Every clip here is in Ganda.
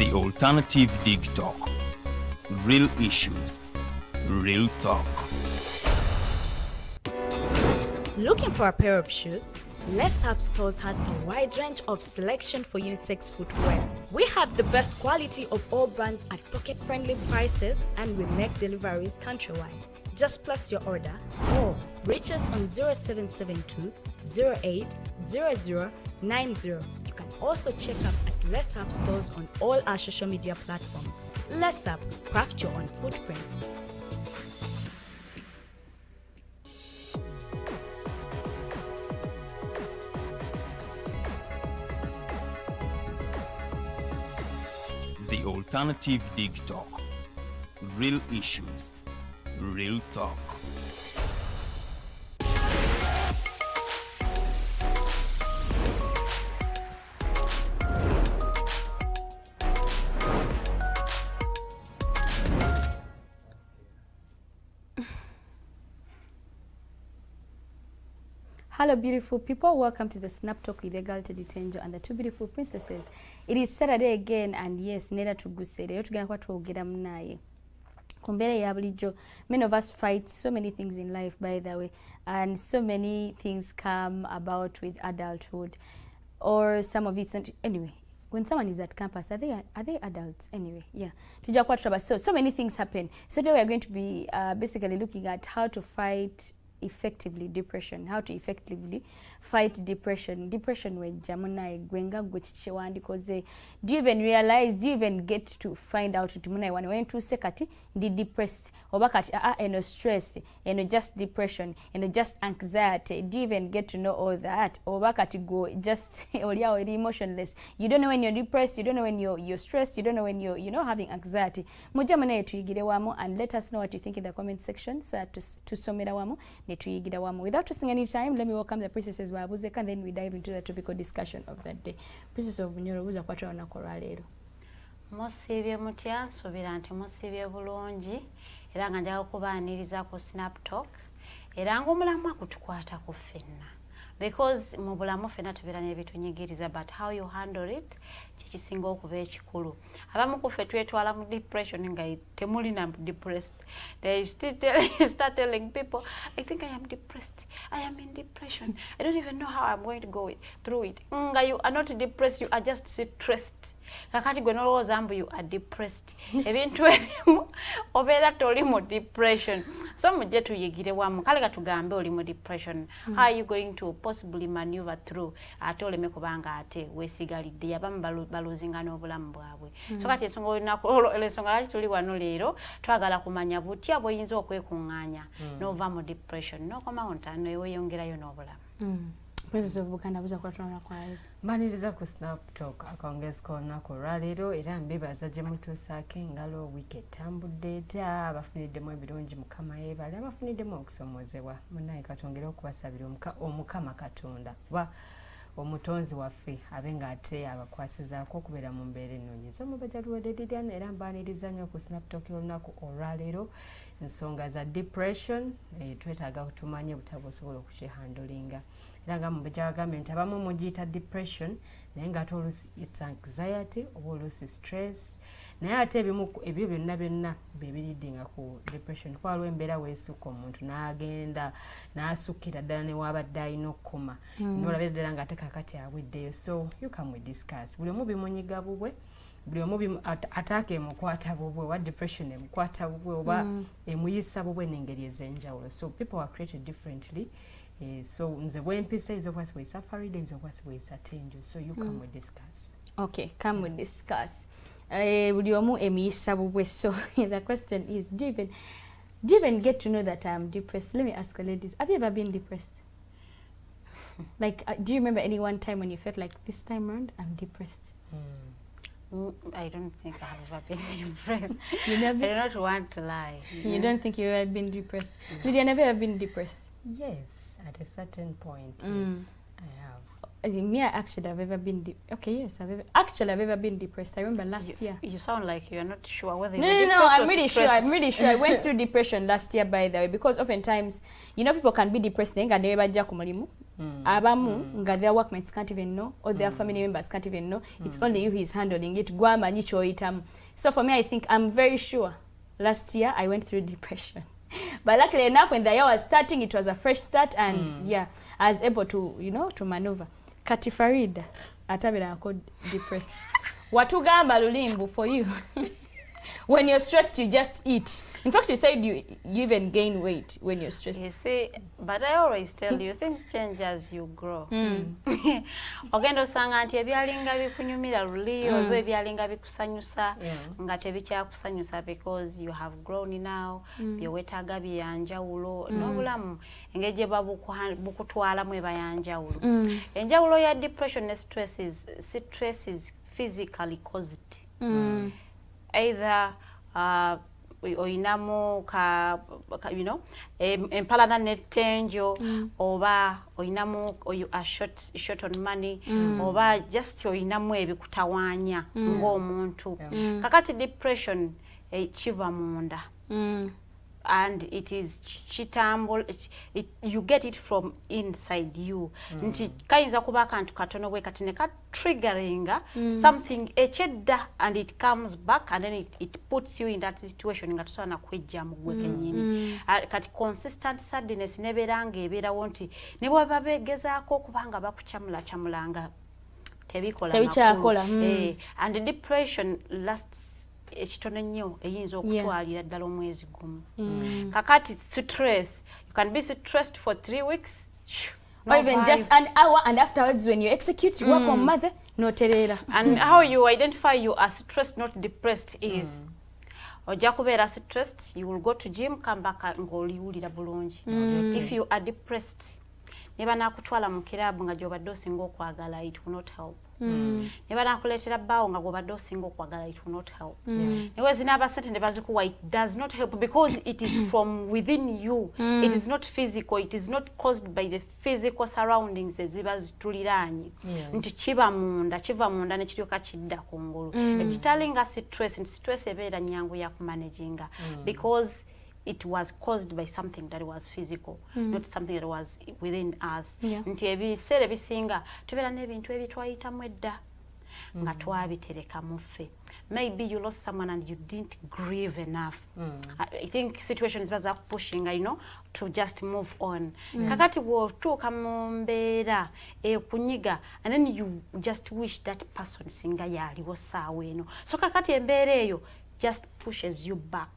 The Alternative Dig Talk. Real issues, real talk. Looking for a pair of shoes? Let's Up Stores has a wide range of selection for unisex footwear. We have the best quality of all brands at pocket-friendly prices, and we make deliveries countrywide. Just place your order or reach us on 0772 08 0090. You can also check up at Let's Up Stores on all our social media platforms. Let's Up, craft your own footprints. The Alternative Dig Talk. Real issues, real talk. Hello beautiful people, welcome to the Snap Talk with the girl to Teangel and the two beautiful princesses. It is Saturday again, and yes, nera tuguse lero tugenda kwa twogera munaye. Kumbere ya bulijjo. Many of us fight so many things in life, by the way, and so many things come about with adulthood, or some of it's not. Anyway, when someone is at campus, are they adults? Anyway, yeah. So many things happen. So today we are going to be basically looking at how to fight effectively depression, how to effectively fight depression. Depression we jamuna gwenga gwechiche wandikoze. Do you even realize, do you even get to find out tumuna when to sekati di depressed obakati eno stress, eno just depression, eno just anxiety? Do you even get to know all that? Obakati go just or emotionless. You don't know when you're depressed, you don't know when you're stressed, you don't know when you're having anxiety. Mujamana tuyigire wamo, and let us know what you think in the comment section so to somera wamo. Without wasting any time, let me welcome the princesses Babuzeka, and then we dive into the topical discussion of that day. Princess of Bunyoro buza kwatwa na koralero. Musibye mutya nsobera nti musibye bulungi era nga njagala kubaaniriza ku Snap Talk era ng'omulamu akutukwata ku ffenna, because mu bulamu ffenna tubeera n'ebitunyigiriza, but how you handle it kikisinga okuba ekikulu. Abamu ku ffe twetwala mu depression nga temuli na depressed. They start telling people, I think I am depressed, I am in depression, I don't even know how I'm going to go through it. Nga you are not depressed, you are just stressed. Kakati gwe nolowooza mbu you are depressed. Ebintu ebimu obeera toli mu depression. So mujje tuyigire wamu. Kale katugambe oli mu depression. How are you going to possibly maneuver through? Ate oleme kubanga ate weesigalidde. Abamu baluzinga n'obulamu bwabwe. So kati ensonga lwaki tuli wano leero twagala kumanya butya bw'oyinza okwekuŋŋaanya n'ova mu depression n'okomawo ntaano weeyongerayo n'obulamu. Princess of Buganda buza kwatwa kwa maniriza ku Snap Talk akongezi kona ko ralero era mbibaza gye mutuusaako engalo wiiki etambudde etya, abafuniddemu ebirungi mukama yeebale, abafuniddemu okusomozebwa munnaye katongere okubasabira omukama Katonda kuba omutonzi waffe abe ng'ate abakwasizaako okubeera mu mbeera ennoonyeza. Omumbejja Luwedde Lilian era mbaaniriza nnyo ku Snap Talk y'olunaku olwaleero ensonga za depression, twetaaga tumanye butaba osobola okukihandolinga. Era nga Omumbejja agambye nti abamu mugiyita depression naye ng'ate oluusi it's anxiety oba oluusi stress, naye ate ebyo byonna bebiridinga ku depression. Kuba waliwo embeera weesukka omuntu n'agenda n'asukkira ddala ne wabadde alina okukoma n'olabira ddala ng'ate kakati aweddeyo. So you come we discuss, buli omu bimunyiga bubwe, buli omu ataaka emukwata bubwe, wa depression emukwata bubwe oba emuyisa bubwe n'engeri ez'enjawulo. So people are created differently. So nze bwempisa ezokwasibwisa Farida, ezokwasibwisa Teangel. So you come we discuss. Okay, come we discuss. Buli omu emiyisa bubwe. So the question is, do you even get to know that I'm depressed? Let me ask the ladies, have you ever been depressed? Like, do you remember any one time when you felt like this time around I'm depressed? I don't think I have ever been depressed. You never? I do not want to lie. You don't think you have been depressed? Did you never have been depressed? Yes, at a certain point, yes, I have. As in me, actually, I've ever been I've ever been depressed. I remember last year. You sound like you're not sure whether No, you're I'm really sure. I'm really sure. I went through depression last year, by the way, because oftentimes, you know, people can be depressed. Then they bajja ku mulimu. abamu nga their workmates can't even know or their family members can't even know. It's only you who is handling it. Gwamanyi choitam. So for me, I think I'm very sure last year I went through depression. But luckily enough, when the year was starting, it was a fresh start, and yeah, I was able to, you know, to maneuver. Kati Farida, atabira ako depressed. Watugamba lulimbu for you. When you're stressed, you just eat. In fact, you said you even gain weight when you're stressed. You see, but I always tell you, things change as you grow. Ogendo sanga nti ebyalinga bikunyumira luli oba ebyalinga bikusanyusa nga tebikyakusanyusa because you have grown now. Byewetaaga byanjawulo n'obulamu engeri gye babukutwalamu eba yanjawulo. Enjawulo ya depression ne stress is physically caused. Either oinamu you know, empalana ne Teangel, oba oinamu you are short on money, oba just oinamu ebikutawanya ng'omuntu. Kakati depression chiva munda. And it is chitambul, you get it from inside you. Nti kayinza kuba akantu katono bwe katine ka triggeringa something echedda, and it comes back, and then it puts you in that situation nga tusana kwejja mu gwe kenyini. Kati consistent sadness neberanga ebera wonti ne bwe babegezaako kubanga bakuchamulanga tebikola makulu. And depression lasts ekitono nnyo eyinza okutwalira ddala omwezi gumu. Kakati stress, you can be stressed for 3 weeks, or even just an hour, and afterwards when you execute work on maze no terera. And how you identify you as stressed, not depressed is ojja kubeera stressed, you will go to gym, come back ng'oliwulira bulungi. If you are depressed, ne banakutwala mu kirabu nga gy'obadde osinga okwagala, it will not help. Ne banakuleetera bbaawo nga gw'obadde osinga okwagala, it will not help. Ne wezinaaba ssente ne bazikuwa, it does not help because it is from within you. It is not physical, it is not caused by the physical surroundings eziba zituliraanye. Nti kiva munda ne kiryoka kidda kungulu. Ekitali nga stress ebeera nnyangu ya kumanaginga because it was caused by something that was physical, not something that was within us. Nti ebiseera ebisinga tubeera n'ebintu ebitwayitamu edda nga twabitereka mu ffe. Maybe you lost someone and you didn't grieve enough. I think situations baza pushing, you know, to just move on. Kakati bw'otuuka mu mbeera ekunyiga, and then you just wish that person singa yaliwo ssaawa eno. So kakati embeera eyo just pushes you back.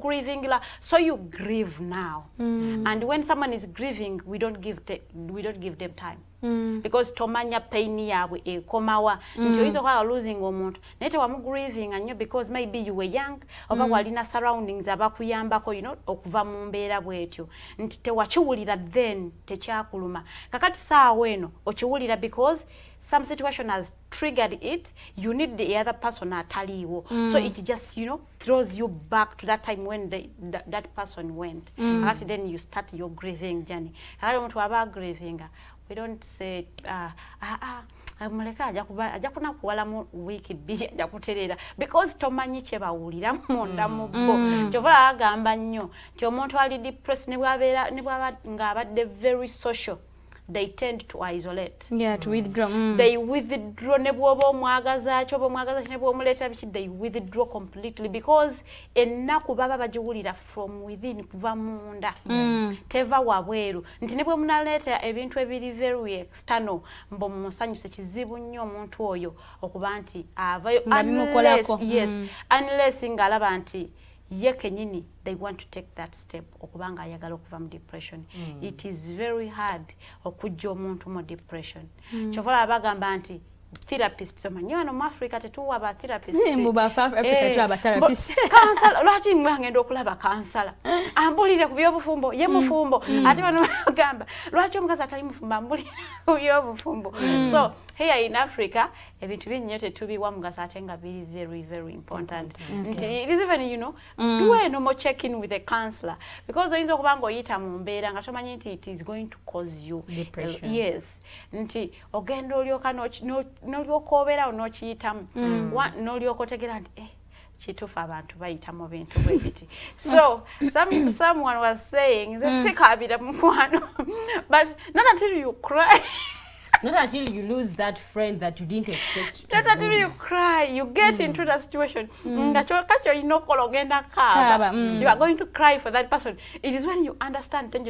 Grieving, so you grieve now, and when someone is grieving, we don't give them time. Because tomanya pain yawe ekomawa nti oyinza kwa losing omuntu nete wamu grieving anyo because maybe you were young oba walina surroundings abakuyambako, you know, okuva mu mbeera bwetyo nti tewakiwulira then tekyakuluma. Kakati saawa eno okiwulira because some situation has triggered it, you need the other person ataliwo. So it just, you know, throws you back to that time when that person went. Actually then you start your grieving journey. Kakati omuntu aba grieving, we don't say muleka ajja kunakuwala mu wiiki bbiri ajja kutereera because tomanyi kye bawulira munda mu bo. Kyova agamba nnyo nti omuntu ali depressed ne bwaba ng'abadde very social, they tend to isolate. To withdraw. They withdraw. Ne bwoba omwagaza kyo ne bw'omuleeta biki, they withdraw completely because ennaku baba bagiwulira from within, kuva munda. Teva wabweru. Nti ne bwe munaleeta ebintu ebiri very external, mbo musanyuse kizibu nnyo omuntu oyo okuba nti avayo unless ng'alaba nti ye kenyini they want to take that step okubanga ayagala okuva mu depression. It is very hard okujja omuntu mu depression. Kyovola bagamba nti therapists omanyi wano mu Africa tetuwa ba therapists. Mu Africa tuwa ba therapists. Kansala lwaki mwe ngenda okulaba kansala ambulire ku byobufumbo ye mufumbo ate bano bagamba lwaki omukazi atali mufumbo ambulire ku byobufumbo. So here in Africa ebintu binyo tetubiwa mugaso ate nga biri very very important. It is even, you know, do a normal check-in with a counselor because oyinza okubanga oyita mu mbeera nga tomanyi nti it is going to cause you depression. Yes. Nti ogenda olyoka n'olyoka obeerawo n'okiyitamu n'olyoka otegera nti kituufu abantu bayita mu bintu bwe biti. So someone was saying the sikabira mukwano, but not until you cry. Not until you lose that friend that you didn't expect to Not until lose. you cry, you get into that situation. You are going to cry for that person. It is when you understand that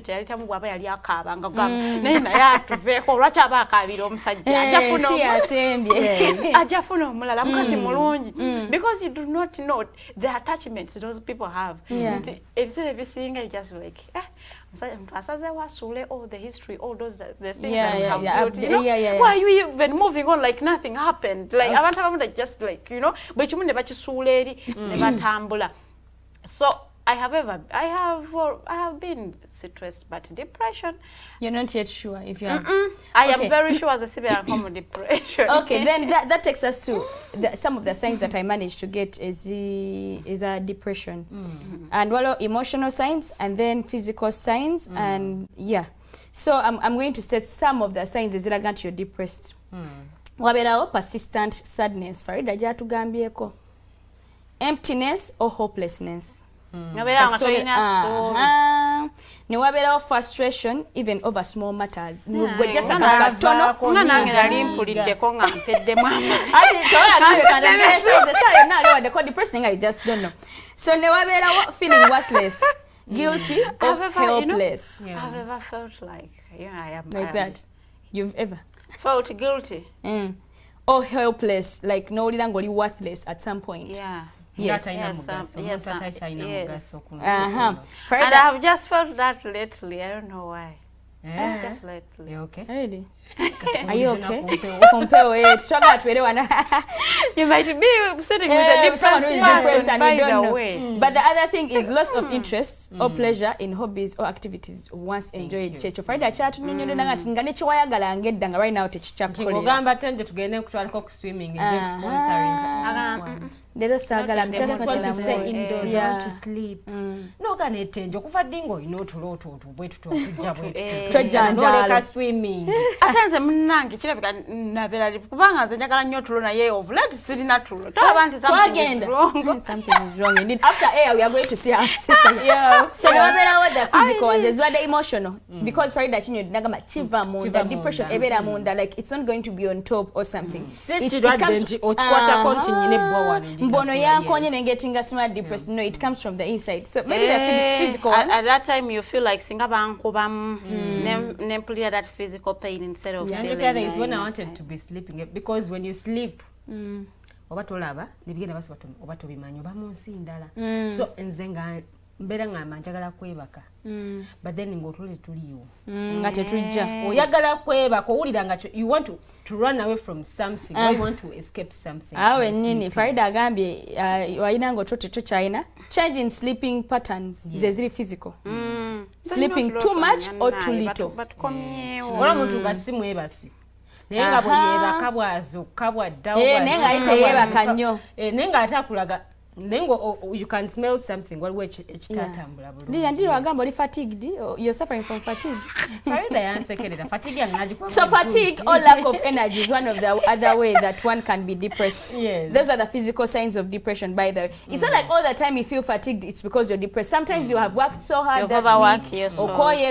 because you do not know the attachments those people have. If you seeing it, just like all the history, all those the things that have built, you know, why are you even moving on like nothing happened? Like I want to just like, you know, but you never tambula. So I have been stressed, but depression. You're not yet sure if you have. I am very sure the severe common depression. Okay, then that takes us to some of the signs that I managed to get is a depression, and well, emotional signs, and then physical signs, and yeah. So I'm going to state some of the signs as that you're depressed. Waberawo persistent sadness. Farida jatugambyeko. Emptiness or hopelessness. Ne waberawo frustration even over small matters. Just a katono. Depressing, I just don't know. So ne waberawo feeling worthless, guilty or helpless. I've ever felt like I am like that. You've ever felt guilty or helpless, like no longer worthless at some point. Yeah. Yes. Yes. Yes. And I have just felt that lately. I don't know why. Just lately. You okay? Really? Are you okay? You might be sitting with a depressed person, and you don't know. But the other thing is loss of interest or pleasure in hobbies or activities once enjoyed. Farida chat right now swimming just not stay indoors to sleep. No ganetenjo kuva dingo inotuloto bwetu swimming. Atenze mnange kirabika nabera kubanga nze njagala nnyo tulo naye ovulate sirina tulo. Abantu something is wrong indeed. After air we are going to see our sister. So no matter what the physical ones is what the emotional because Farida chinyo nagama chiva munda depression ebera munda like it's not going to be on top or something. It comes mbono yankonye nengetinga smart depression. No, it comes from the inside. So maybe the physical ones. At that time you feel like singa bankuba nemplia that physical pain instead of feeling like is when I wanted to be sleeping because when you sleep obatolaba nibigenda basibatu obatobimanyo bamunsindala so nzenga mbera ngamba njagala kwebaka but then ngotule tuliwo ngate tujja oyagala kwebaka owulira nga you want to run away from something or you want to escape something. Awe nini Farida agambye wayina ngotote to China change in sleeping patterns zezili physical sleeping too much or too little wala muntu gasimu ebasi nenga boyeba kabwazo kabwadda nenga ite yebaka nnyo nenga atakulaga nengo you can smell something what ekitatambula bulungi. Lilian ndiro agamba oli fatigued, you're suffering from fatigue. Farida yansekerera fatigue yangaji kwa. So fatigue or lack of energy is one of the other way that one can be depressed. Yes. Those are the physical signs of depression by the way. It's not like all the time you feel fatigued it's because you're depressed. Sometimes you have worked so hard that week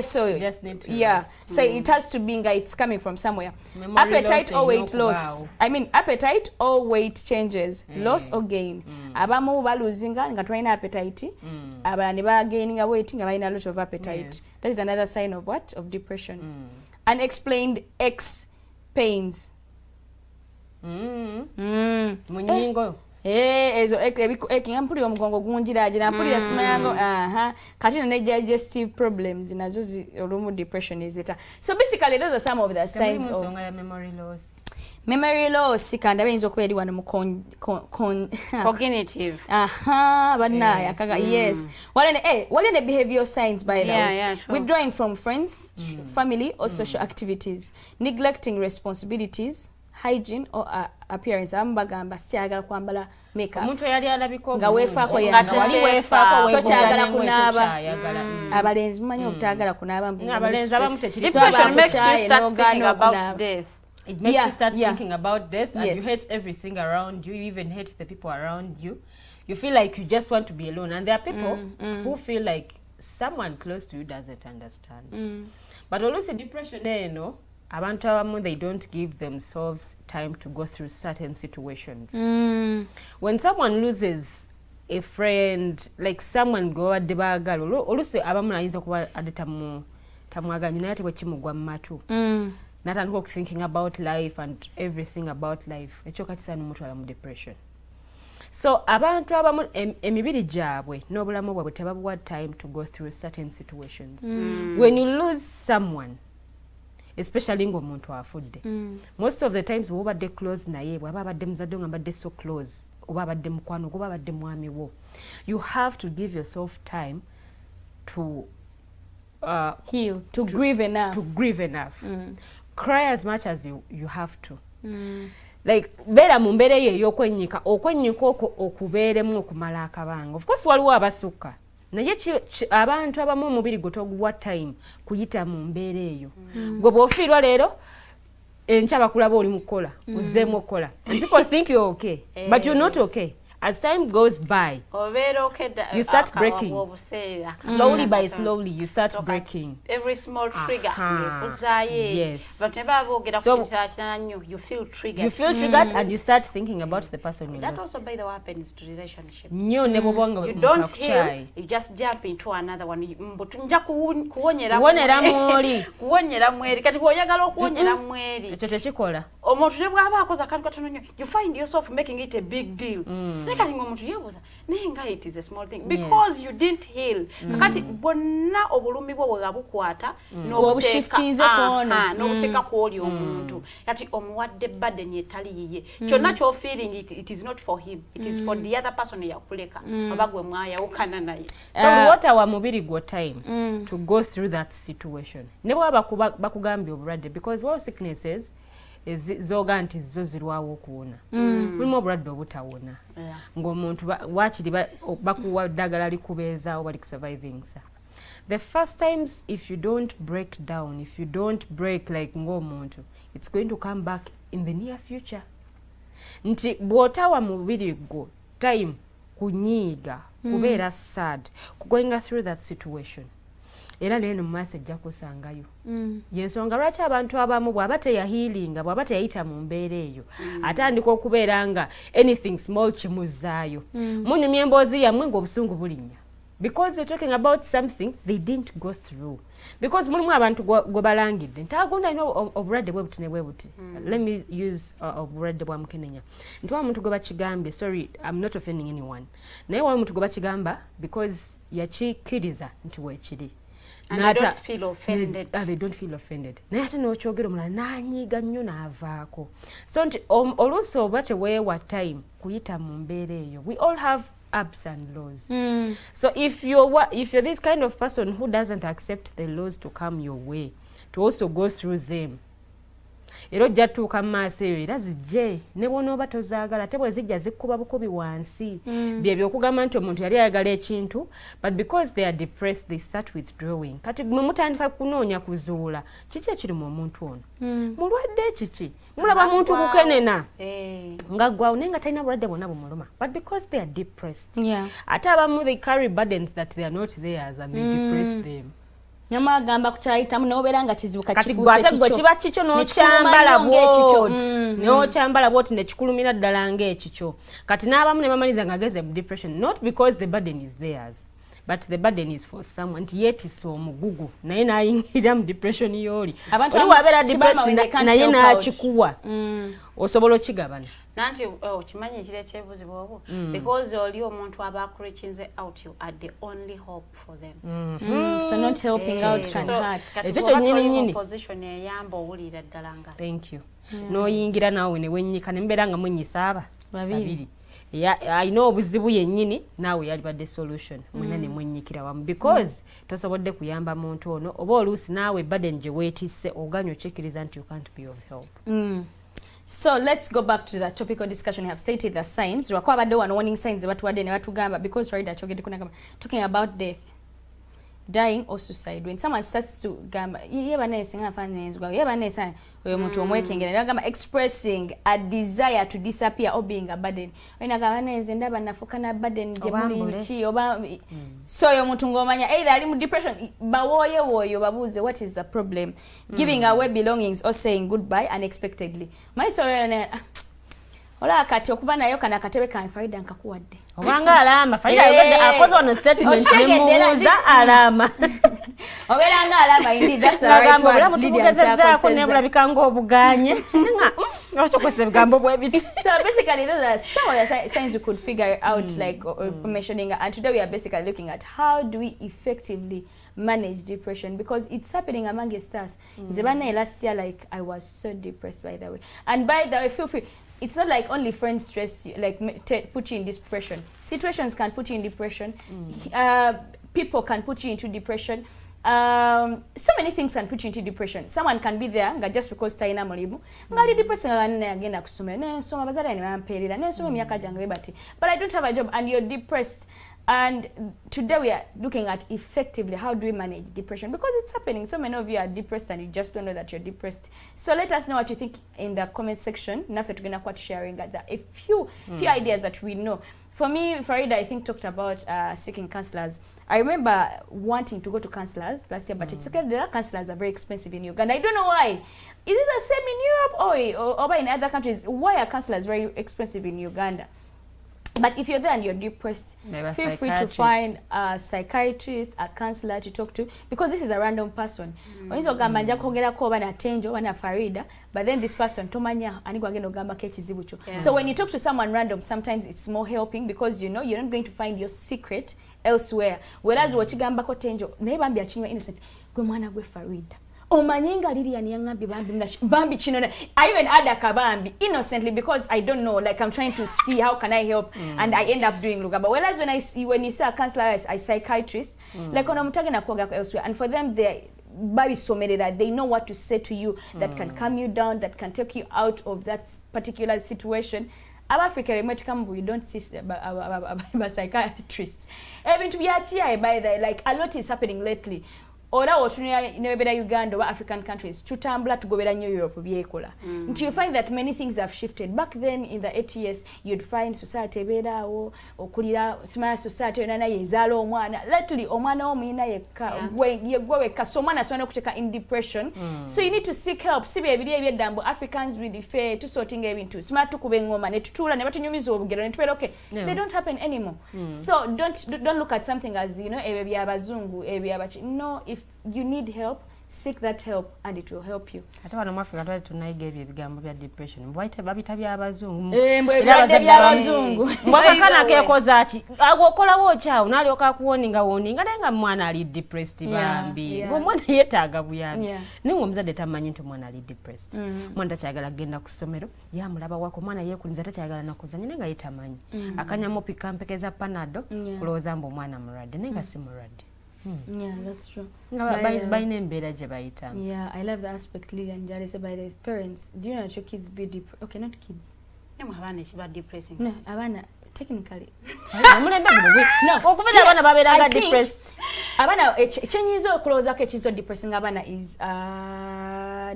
so you just need to rest. So it has to be it's coming from somewhere. Appetite or weight loss. I mean appetite or weight changes, loss or gain. Abamu baluzinga nga twaina appetite aba ne ba gaining a weight nga baina a lot of appetite. That is another sign of what? Of depression. Unexplained aches, pains. Munyingo ezo ekinga mpulira omugongo gunjiragira mpulira sima yango kati ne digestive problems nazo olumu depression is later. So basically those are some of the signs of memory loss. Memory loss kanda bayinza okuba eri wano mu cognitive bana yakaga yes walene behavioral signs by the way withdrawing from friends family or social activities, neglecting responsibilities, hygiene or appearance. Ambagamba siagala kwambala makeup omuntu yali alabiko nga wefaako tokyagala kunaaba abalenzi mumanyi obutagala kunaaba abalenzi abamu depression makes you start thinking about death. It makes you start thinking about death and you hate everything around you. You even hate the people around you. you feel like you just want to be alone, and there are people who feel like someone close to you doesn't understand. But oluusi depression eno abantu abamu they don't give themselves time to go through certain situations. When someone loses a friend, like someone go wadde baagala oluusi abamu ayinza kuba ate tamwagala naye ate bwekimugwa mu matu natandika okuthinking about life and everything about life, ekyo kati saani mutwala mu depression. So abantu abamu emibiri gyabwe n'obulamu bwabwe tebabuwa time to go through certain situations. When you lose someone, especially ng'omuntu afudde, most of the times bw'oba badde close naye bw'aba abadde muzadde nga mbadde so close, oba abadde mukwano oba abadde mwami wo, you have to give yourself time to heal, to grieve enough. Cry as much as you have to. Like beera mu mbeera eyo ey'okwennyika okwo okubeeremu okumala akabanga. Of course waliwo abasukka naye abantu abamu omubiri gwe toguwa time kuyita mu mbeera eyo. Gwe bw'ofiirwa leero enkya bakulaba oli mu kukola ozzeemu okukola, and people think you're okay but you're not okay. As time goes by, you start breaking. Slowly by slowly, you start breaking. Every small trigger. Yes. But So, you feel triggered. You feel triggered and you start thinking about the person you That lost. also, by the way, happens to relationships. You don't heal, you just jump into another one. Kuwonyera mweri. Kati bw'oyagala okuwonyera mweri. Ekyo tekikola. Omuntu ne bw'aba akoze akantu katono nnyo, you find yourself making it a big deal. Kati ng'omuntu yeebuuza naye nga it is a small thing because you didn't heal. Kati bwonna obulumi bwo bwe bukwata n'obuteeka kw'oli omuntu. Kati omuwadde burden etali yiye. Kyonna ky'ofeeling it is not for him. It is for the other person eyakuleka. Oba gwe mwayawukana naye. So what wa mubiri gwo time to go through that situation. Ne bw'aba bakugambye obulwadde because all sicknesses zoga nti zo zirwawo okuwona. Mulimu obulwadde obutawona. Ng'omuntu waakiri bakuwa ddagala likubeezaawo bali kusurviving sa. The first times, if you don't break down, if you don't break like ng'omuntu, it's going to come back in the near future. Nti bw'otawa mubiri gwo time kunyiiga, kubeera sad, going through that situation. Era leno mumaaso ejja kusangayo. Yensonga lwaki abantu abamu bw'aba teyahiilinga, bw'aba teyayita mu mbeera eyo, atandika okubeera nga anything small kimuzzaayo. Munyumya emboozi yammwe ng'obusungu bulinnya. Because you're talking about something they didn't go through. Because mulimu abantu gwe balangidde nti agunda ino obulwadde bwe buti ne bwe buti. Let me use obulwadde bwa mukenenya. Nti wa muntu gwe bakigambye, sorry, I'm not offending anyone. Naye wa muntu gwe bakigamba because yakikiriza nti weekiri. And they don't feel offended. They don't feel offended. Naye ate n'okyogera omulala n'anyiiga nnyo n'avaako. So nti oluusi oba teweewa time kuyita mu mbeera eyo. We all have ups and lows. So if you're this kind of person who doesn't accept the lows to come your way, to also go through them, era ojja tuuka mu maaso eyo era zijje ne bw'onooba tozaagala ate bwe zijja zikkuba bukubi wansi. Byebyo okugamba nti omuntu yali ayagala ekintu but because they are depressed they start withdrawing. Kati mwe mutandika kunoonya kuzuula kiki ekiri mu omuntu ono, mulwadde kiki, mulaba muntu kukenena nga ggwawo naye nga talina bulwadde bwonna bumuluma but because they are depressed. Ate abamu they carry burdens that they are not theirs and they depress them. Nyama agamba kukyayitamu n'obeera nga kizibu kakiguuse kikyo kiba kikyo n'okyambala bwoti n'okyambala bwoti nekikulumira ddala ng'ekikyo. Kati n'abamu ne bamaliza nga ageze mu depression not because the burden is theirs but the burden is for someone. Nti yeetisse omugugu naye n'ayingira mu depression y'oli. Oli wabeera depressed naye n'akikuwa osobola okigabana. Nanti kimanyi ekireeta ebuzibu obwo because oli omuntu aba akulekkinze out, you are the only hope for them. So not helping out can hurt. Ekyo kyonnyini position eyamba owulira ddala nga. Thank you. N'oyingira naawe ne wennyika ne mbeera nga mwennyisa babiri. Ayina obuzibu yennyini naawe yalibadde solution mwena ne mwennyikira wamu because tosobodde kuyamba muntu ono oba oluusi naawe burden gye weetisse oganya okikkiriza nti you can't be of help. So let's go back to the topical discussion. We have stated the signs. Wakwa badde wano warning signs batuwadde ne batugamba because Farida chogedde kunagamba talking about death. dying or suicide. When someone starts to gamba expressing a desire to disappear or being a burden. So either ali depression what is the problem? Giving away belongings or saying goodbye unexpectedly. My sorry ola kati okuba nayo kana katebe kan Farida nkakuwadde. Obanga alama Farida akoze on statement nemuza alama. Obelanga alama indeed that's the right word. Lilian chako nebula bikango obuganye. Nga bigambo bwebiti. So basically those are some of the signs we could figure out like mentioning, and today we are basically looking at how do we effectively manage depression, because it's happening amongst us. Last year, like I was so depressed, by the way. And by the way, feel free. It's not like only friends stress you, like put you in depression. Situations can put you in depression. People can put you into depression. So many things can put you into depression. Someone can be there just because taina mulimu. Ngali depressed agenda kusoma. Ne soma bazara ni bamperera. Ne soma myaka jange bati. But I don't have a job and you're depressed. And today we are looking at effectively how do we manage depression, because it's happening. So many of you are depressed and you just don't know that you're depressed. So let us know what you think in the comment section. Nafe tugenda kwa sharing that a few ideas that we know. For me, Farida, I think, talked about seeking counselors. I remember wanting to go to counselors last year, but it's okay. The counselors are very expensive in Uganda. I don't know why. Is it the same in Europe or in other countries? Why are counselors very expensive in Uganda? But if you're there and you're depressed, feel free to find a psychiatrist, a counselor to talk to, because this is a random person. So when you talk to someone random, sometimes it's more helping, because you know you're not going to find your secret elsewhere. Whereas what you gamba ko Teangel, neighbor mbi achinywa innocent, gwe mwana gwe Farida. Omanyinga Lilian yangambi bambi chino. I even add a kabambi innocently because I don't know, like I'm trying to see how can I help, and I end up doing lugaba. Whereas when you say a counselor, a psychiatrist, like on na kuaga elsewhere, and for them they very so many that they know what to say to you that can calm you down, that can take you out of that particular situation. Africa, we don't see a psychiatrist. Even to be by the like a lot is happening lately. Ora otunia inebera Uganda or African countries tutambula tugobera New Europe byekola. Until you find that many things have shifted. Back then in the 80s you'd find society bera o okulira smart society nana yezalo omwana. Lately omwana omina yeka yegweka so mwana so kuteka in depression. So you need to seek help. Sibe ebiri ebyedambo Africans really fair to sorting ebintu. Smart tukube ngoma ne tutula ne batunyumiza obugero ne tubera okay. They don't happen anymore. So don't look at something as you know ebya abazungu ebya abachi. No, if you need help, seek that help and it will help you. Ate wana Africa twali tunaiga ebyo ebigambo bya depression. Mbwaite babita bya abazungu. Bya abazungu. Mbwakana kekoza ki. Agokola wocha unalyoka kuwoninga woninga nenga mwana ali depressed bambi. Ngo mwana yetaaga buyambi. Ningo mzade tamanyi nti mwana ali depressed. Mwana kyagala genda ku ssomero, ya mulaba wako mwana yekulinza takyagala nakuzanya nenga yetamanyi. Akanyamo pikampekeza panado kuloza mbo mwana murade nenga si murade. Yeah, that's true. Yeah, I love the aspect Lilian Jali said by the parents. Do you know that your kids be depressed? Okay, not kids. No, depressing. No, Abana, technically. No, I think depressed. Abana, chenyizo kuloza ke chizo depressing Abana is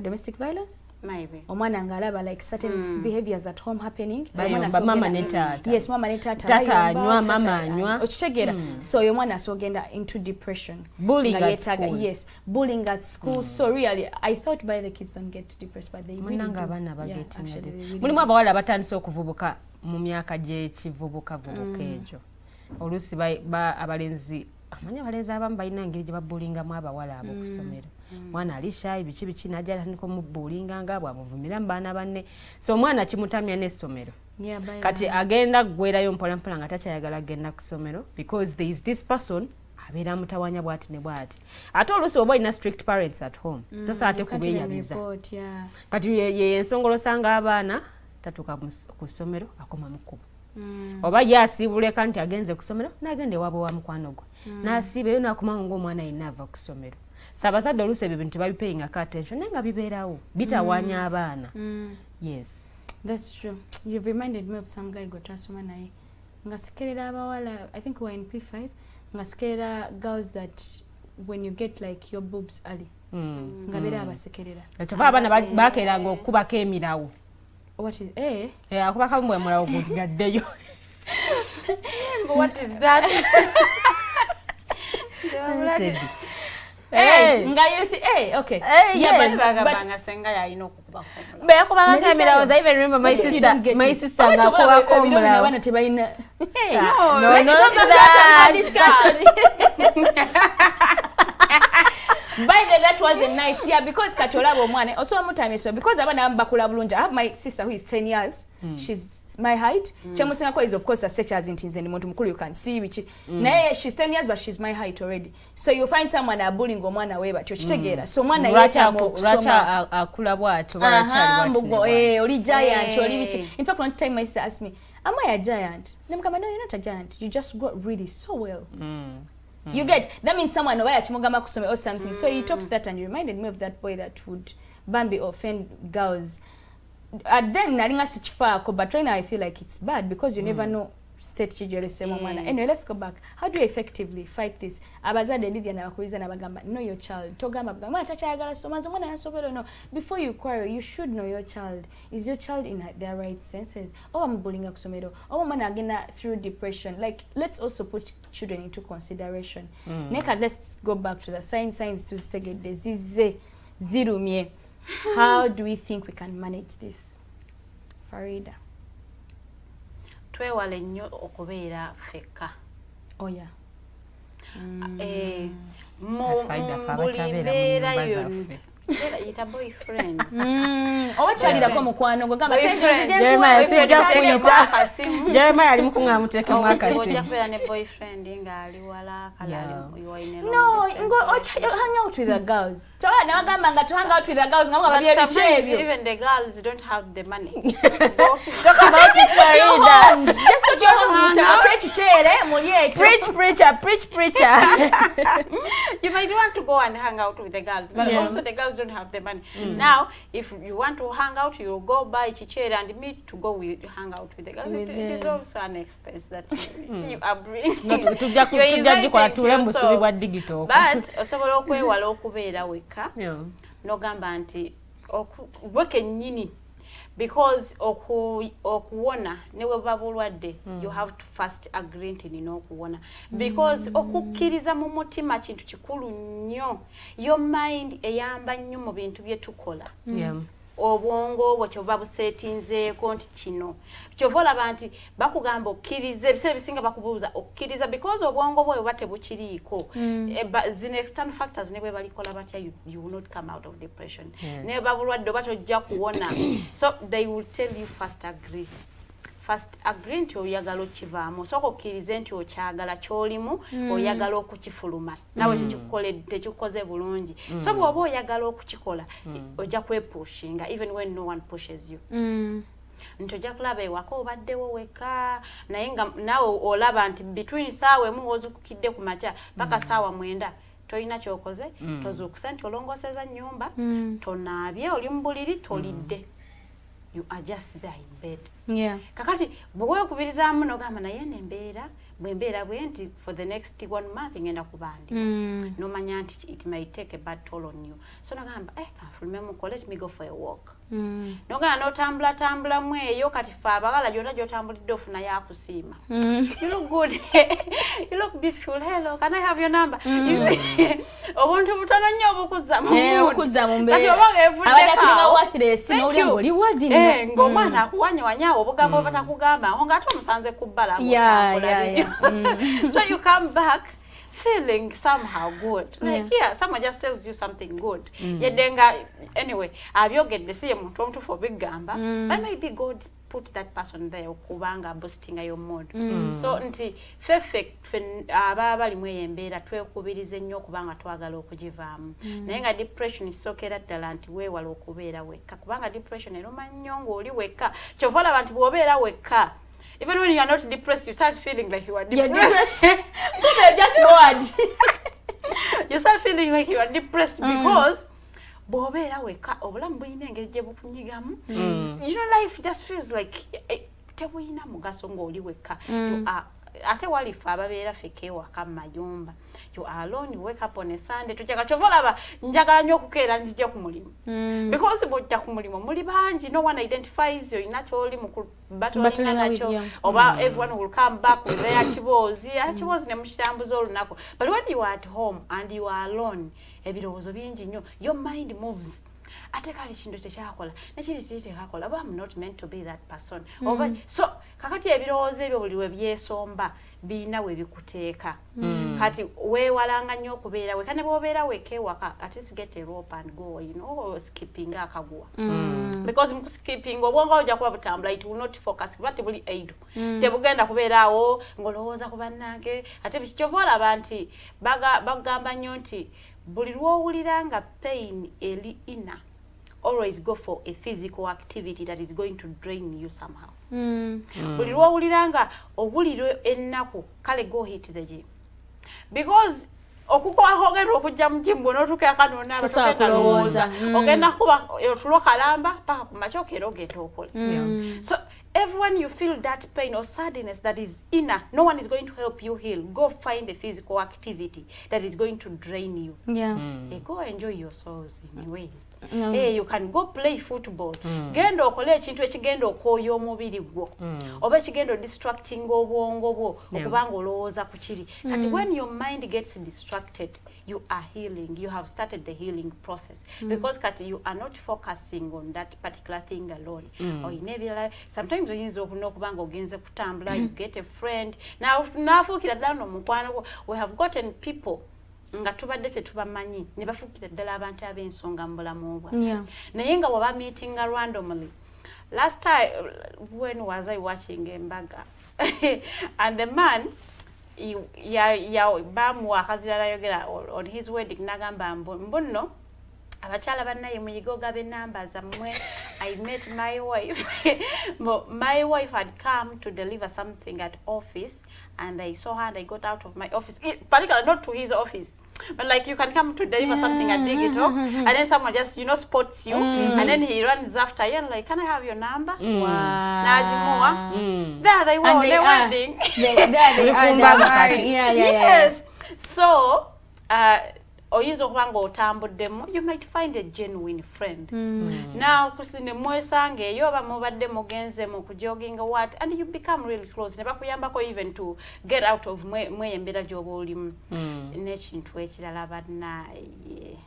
domestic violence. Maybe. Omwana ngalaba like certain behaviors at home happening. Mama neta. Yes, mama neta. Tata nywa, mama nywa. Ochegera. So your mwana so genda into depression. Bullying at school. Yes, bullying at school. So really, I thought by the kids don't get depressed, but they really do. Yeah, actually. Mulimu abawala batandise okuvubuka mu myaka gye kivubuka ejo. Olusi abalenzi amanya abalenzi abamu balina engeri gye babullinga mu abawala abo ku ssomero. Mwana alisha ibichi najja niko mubulinga ngabwa muvumira mbana banne. So mwana kimutamya n'essomero. Yeah, kati agenda gwerayo mpola mpola nga takyayagala agenda ku ssomero because there is this person abera mutawanya bwati ne bwati. Ate olusi oba ina strict parents at home. Tosaate kubeeyabiza. Kati ye ensongolosanga abaana tatuka ku ssomero akoma mukubo. Oba yasibule kanti agenze ku ssomero nagende wabo wa mukwano gwe. Nasibe yo nakoma ngo omwana inava ku ssomero. Sabazadde olusi ebyo bintu babipaying attention nenga bibeerawo bitawanya abaana. Yes, that's true. You've reminded me of some guy got asoma naye nga sekerera abawala. I think we were in P5 nga sekerera girls that when you get like your boobs early. Nga bera abasekerera. Ekyo abana bakeranga okubako emirawo. What is akubaka mwe mulawo gugaddeyo. What is that? Nga youth okay. But senga ya ino kukuba ko. Be akubaka kamera was I even remember my sister ngakuba ko mulawo. Abana tebayina. No, let's go back to discussion. By the that was a nice year because katolabo mwane also amutime so because abana bakula bulungi. I have my sister who is 10 years. She's my height. Chemusinga ko is of course such as in tinzeni muntu mukulu you can see which naye she's 10 years but she's my height already. So you find someone bullying omwana we batyo kitegera. So mwana yeta mo racha akula bwacho barachali bwacho. Oli giant oli bichi. In fact one time my sister asked me, "Am I a giant?" Nemkama, "No, you're not a giant. You just grow really so well." You get that means someone why achimogama kusome or something. So you talked that and you reminded me of that boy that would Bambi offend girls. At then nalinga sichifako but right now I feel like it's bad because you never know state chijole sema mwana. Anyway, let's go back. How do you effectively fight this? Abazade Lilian abakuiza nabagamba know your child. Togamba bagamba atachayagala so manzo mwana yasobero no. Before you quarrel you should know your child. Is your child in their right senses? Or am bullying kusomero? Or mwana agenda through depression? Like let's also put children into consideration. Neka let's go back to the signs to steged disease zirumye. How do we think we can manage this? Farida. Twewale nnyo okubeera fekka. Oh yeah. Mulibeera yonna. Yita boyfriend. Owachalira ko mukwano gwe gamba Jeremiah ali mukunga muteke mwaka si. Ojja kubeera ne boyfriend nga ali wala kala yoine. No, hang out with the girls. Tola na bagamba nga to hang out with the girls nga babye bichebyo. Even the girls don't have the money. Talk about it, Farida. Just go to your homes mutase chichere muli ekyo. Preacher. You might want to go and hang out with the girls, but also the girls don't have the money. Now, if you want to hang out, you'll go buy chichere and meet to go hang out with the girls. It is also an expense that you are bringing. But osobola okwewala okubeera weka. Nogamba nti weke nyini. Because okuwona newe babulwadde you have to first agree nti nina okuwona because okukkiriza mu mutima kintu kikulu nnyo. Your mind eyamba nnyo mu bintu bye tukola. Obwongo obwo kyova busetinzeeko nti kino kyova olaba nti bakugamba okkirize ebiseera bisinga bakubuuza okkiriza because obwongo bwe buba tebukiriiko zino external factors ne bwe balikola batya you will not come out of depression ne babulwadde oba tojja kuwona so they will tell you first agree nti oyagala okivaamu osooka okkirize nti okyagala kyolimu oyagala okukifuluma nawe tekikukoze bulungi so bw'oba oyagala okukikola ojja kwepushinga even when no one pushes you nti ojja kulaba ewaka obaddewo weka naye nga nawe olaba nti between saawa emu wozukukidde ku makya paka saawa 9 tolina kyokoze tozuukusa nti olongoseza nnyumba tonaabye oli mu buliri tolidde you are just there in bed. Kakati bwe okubirizaamu n'ogamba naye nembeera bwembeera bwe nti for the next 1 month ngenda kubandi nomanya nti it may take a bad toll on you so nogamba kanfulume muko let me go for a walk nogamba n'otambula mu eyo kati fe abagala gyonna gy'otambulidde ofuna yakusiima you look good you look beautiful hello can I have your number obuntu butono nnyo obukuzza mu mbeera abadafiringa worthless n'oli ng'oli worthy ng'omwana akuwanyawanya obugambo batakugamba ngo ng'ate omusanze ku bbala so you come back feeling somehow good like someone just tells you something good yedenga anyway abyogedde siye muntu omutuufu obigamba but maybe God put that person there okubanga boosting your mood so nti fe aba bali mu embeera twekubirize nnyo okubanga twagala okugivaamu naye nga depression isookera ddala nti weewala okubeera wekka kubanga depression eruma nnyo ng'oli wekka kyova olaba nti bw'obeera wekka even when you are not depressed, you start feeling like you are depressed. You're depressed. You're just bored. You start feeling like you are depressed because bobeera weka obulamu bulina engeri gye bukunyigamu. You know, life just feels like tebulina mugaso ng'oli weka. You are ate walifa ababeera feke waka mayumba you are alone, you wake up on a Sunday tujaga chovolaba njagala nnyo okukeera njije ku mulimu because bojja ku mulimu muli bangi, no one identifies you inakyoli mu battling nacho oba everyone will come back with their chibozi ne mukitambuza olunaku, but when you are at home and you are alone ebirowoozo bingi nnyo, your mind moves. Ate kali kintu tekyakola nekiri tekyakola, but I'm not meant to be that person. Oba so kakati ebirowoozo ebyo buli we byesomba biina we bikuteeka. Kati weewalanga nnyo okubeera we, kane bw'obeera wekewaka at least get a rope and go, you know, skipping akagwa. Because mu skipping obwongo ojja kuba butambula, it will not focus, but buli aido tebugenda kubeeraawo ng'olowooza ku bannange. Ate bikikyova olaba nti bagamba nnyo nti buli lw'owulira nga pain eri ina, always go for a physical activity that is going to drain you somehow. Buli lw'owulira nga obuliro ennaku, kale go hit the gym. Because okukola ogenda okujja mu gym n'otuuka akanona kulowooza ogenda kuba otulo kalamba paka ku makya okeera ogenda okole. So everyone you feel that pain or sadness that is inner, no one is going to help you heal. Go find a physical activity that is going to drain you. Go enjoy your souls in a way. Hey, you can go play football. Genda okole ekintu ekigenda okooya omubiri gwo. Oba ekigenda distracting obwongo bwo okubanga olowooza ku kiri. Kati when your mind gets distracted, you are healing. You have started the healing process. Because kati you are not focusing on that particular thing alone. Or in every life, sometimes oyinza okubanga ogenze kutambula, you get a friend. Now, nafuukira ddala n'omukwano gwo. We have gotten people nga tubadde tetubamanyi ne bafuukira ddala abantu ab'ensonga mu bulamu bwaffe. Naye nga waba meetinga randomly. Last time, when was I watching Embaga? And the man, bamuwa akazirala yogera on his wedding nagamba mbuno abakyala bannaye muyigoga b'ennamba zammwe. I met my wife. My wife had come to deliver something at office, and I saw her and I got out of my office, particularly not to his office. But like you can come to deliver something at digital, and then someone just, you know, spots you, and then he runs after you and like, can I have your number? Wow. There they were, they're wedding. There they are married. Yes. So, oyinza okubanga otambuddemu, you might find a genuine friend. Now kusine mwesanga eyo oba mubadde mugenze mu kujogging what, and you become really close. Ne bakuyambako even to get out of mweyembera gy'oba olimu. N'ekintu ekirala bannaye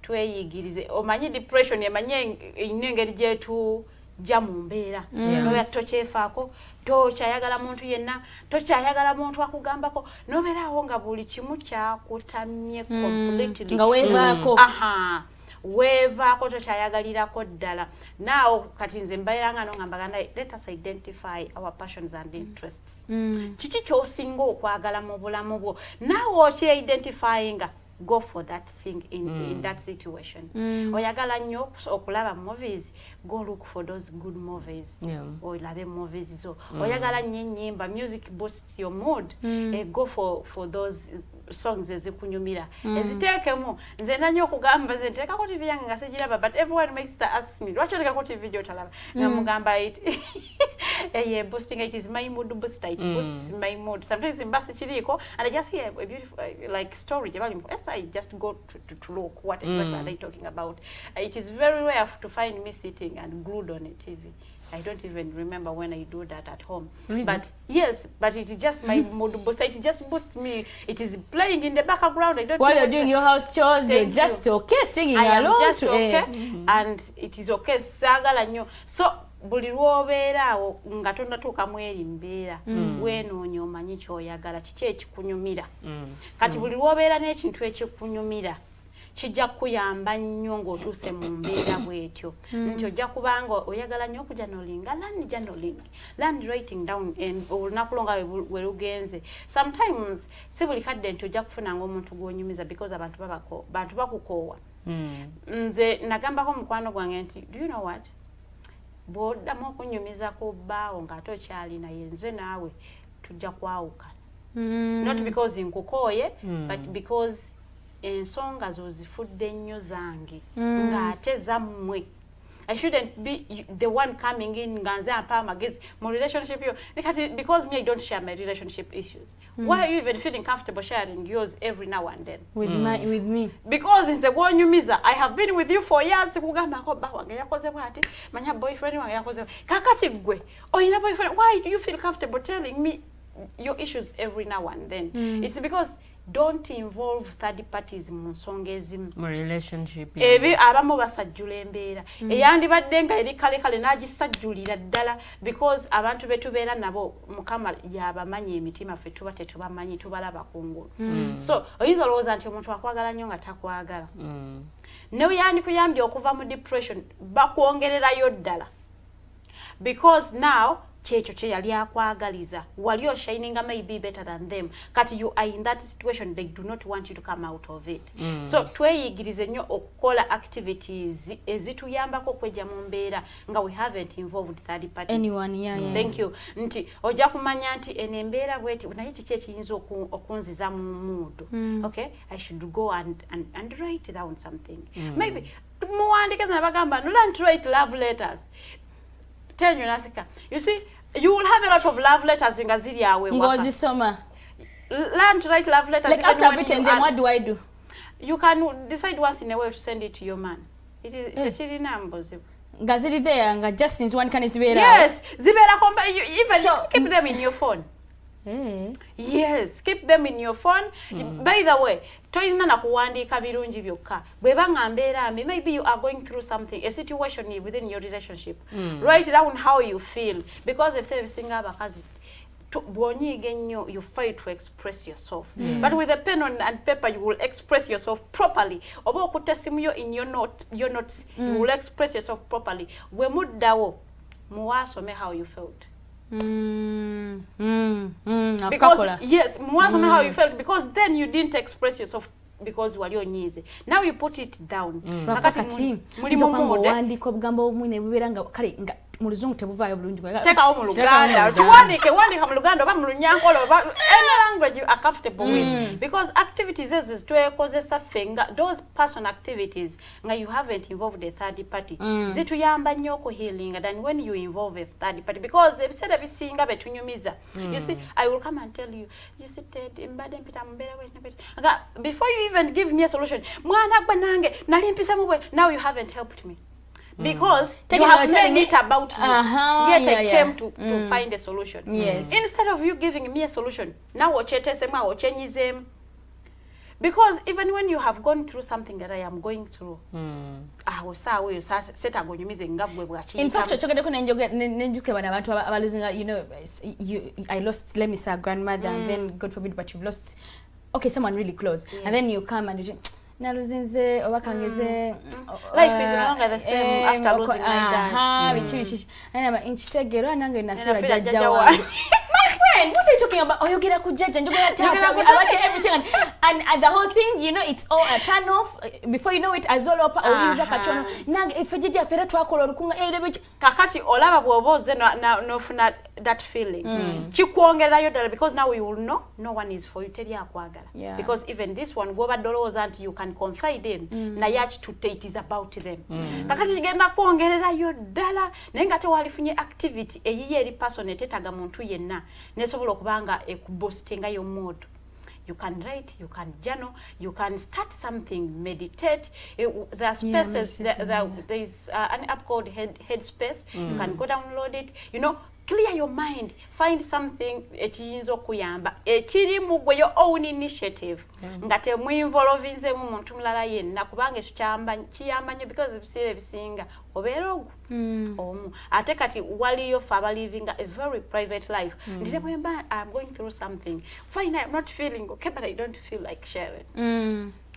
tweyigirize. Omanyi depression emanyi engeri gyetu jja mu mbeera. Nobeera tokyefaako, tokyayagala muntu yenna, tokyayagala muntu akugambako, nobeeraawo nga buli kimu kyakutamye completely. Nga weevaako. Weevaako tokyayagalirako ddala. Now kati nze mbaera nga ngamba let us identify our passions and interests. Kiki ky'osinga okwagala mu bulamu bwo? Now okye-identifyinga, go for that thing in that situation. Oyagala nnyo okulaba movies, go look for those good movies. Olabe movies zo. Oyagala nnyo ennyimba, music boosts your mood. Go for those songs ezikunyumira. Eziteekemu. Nze nnyo okugamba nze nteekako TV yange nga sigiraba, but everyone my sister asks me, lwaki oteekako TV gy'otalaba? Nga mugamba it boosting, it is my mood booster, it boosts my mood. Sometimes in bus kiriko, and I just hear a beautiful like story. I just go to look what exactly are they talking about. It is very rare to find me sitting and glued on a TV. I don't even remember when I do that at home. Really? But yes, but it is just my mood booster. It just boosts me. It is playing in the background. I don't. While you're doing your house chores, you're just okay singing along. Just okay, and it is okay. Sagala nyo. So buli lw'obeeraawo nga tonnatuukamu eri mbeera weenoonya omanyi ky'oyagala kiki ekikunyumira. Kati buli lw'obeera n'ekintu ekikunyumira kijja kuyamba nnyo ng'otuuse mu mbeera bw'etyo. Nti ojja kubanga oyagala nnyo okujournalinga, learn journaling, learn writing down olunaku lwo nga we lugenze. Sometimes si buli kadde nti ojja kufunanga omuntu gw'onyumiza because abantu bakukoowa. Nze nagambako mukwano gwange nti do you know what? Bw'oddamu okunyumiza ku bbaawo ng'ate okyalina yenze naawe tujja kwawukana. Not because nkukooye, but because ensonga zo zifudde nnyo zange ng'ate zammwe I shouldn't be the one coming in nganze ampa amagezi mu relationship yo because me I don't share my relationship issues. Why are you even feeling comfortable sharing yours every now and then with me? Because in the gwonyumiza I have been with you for years kugamba ko ba wange yakoze bwati manya boyfriend wange yakoze kakati gwe oyina boyfriend, why do you feel comfortable telling me your issues every now and then? It's because don't involve third parties mu nsonga ezimu mu relationship ebi abamu basajjula embeera eyandibadde nga eri kale nagisajjulira ddala because abantu betubeera nabo Mukama yabamanyi emitima ffe tuba tetubamanyi tubalaba kungulu so oyinza olowooza nti omuntu akwagala nnyo nga takwagala ne yandi kuyambye okuva mu depression bakwongererayo ddala because now checho che yali akwagaliza wali shining maybe better than them kati you are in that situation, they do not want you to come out of it. So tweyigirize nnyo okukola activities ezituyambako kweja mu mbeera nga we haven't involved third parties. Anyone, yeah. Thank you. Nti oja kumanya nti enembeera bweti naye kiki ekiyinza okunziza mu mood. Okay, I should go and write down something. Maybe muwandike na bagamba no learn to write love letters. Tell you Nasika. You see, you will have a lot of love letters in Gaziri awe. Ngozi soma. Learn to write love letters. Like after I've written them, what do I do? You can decide once in a way to send it to your man. It is actually numbers. Gaziri there, nga just since one can is very. Yes, zibera even so, keep them in your phone. Yes, keep them in your phone. By the way, toyina na kuwandika birungi byokka. Bwebanga mbeera mbi, maybe you are going through something, a situation within your relationship. Write down how you feel because if say singa abakazi bwonyiige nnyo you fight to express yourself. But with a pen and paper you will express yourself properly. Oba okuta simu yo in your notes, you will express yourself properly. We muddawo muwasome how you felt. Because yes, how you felt because then you didn't express yourself because wali onyize. Now you put it down. Kakati muli mu wandiko bugamba omwine bubera kale nga mu luzungu tebuvaayo bulungi bwa. Teka mu Luganda. Tuwandike mu Luganda oba mu Lunyankole oba any language you are comfortable with because activities ezo twekozesa fenga those personal activities nga you haven't involved a third party. Zituyamba nnyo ku healing than when you involve a third party because ebiseera bisinga betunyumiza. You see, I will come and tell you, you see mbade mpita mbere before you even give me a solution. Mwana gwa nange nali mpisa mubwe, now you haven't helped me. Because you have made it about you. Yet I came to find a solution. Yes. Instead of you giving me a solution, now ochetesema. Because even when you have gone through something that I am going through, in fact, I lost, let me say, a grandmother, and then God forbid, but you've lost, okay, someone really close, and then you come and you think, life is no longer the same after losing my dad. My friend, what are you talking about? Oh, you get a good judge and you get a tata. I like everything, and the whole thing, you know, it's all a turn off. Before you know it, azolo pa owiza kachono. Nang ifejiji afera twakolo rukunga erebechi. Kakati olaba bwoboze no funa that feeling. Chikuongerayo dala because now you will know no one is for you. Teri akwagala. Because even this one goba dollars and you can confide in. Na yach to it is about them. Kakati chigenda kuongerayo dala. Nengate walifunye activity eyiye eri person etetaga muntu yenna. Nesobola okubanga ekuboostinga your mood. You can write, you can journal, you can start something, meditate. There are spaces, there is an app called Headspace. You can go download it. You know, clear your mind. Find something ekiyinza okuyamba. Ekiri mu gwe your own initiative. Ngate mu involvinze mu muntu mulala yenna kubanga kiyamba nnyo because ebisire bisinga obeera ogu. Ate kati waliyo faba living a very private life. Ndire mwemba I'm going through something. Fine, I'm not feeling okay, but I don't feel like sharing.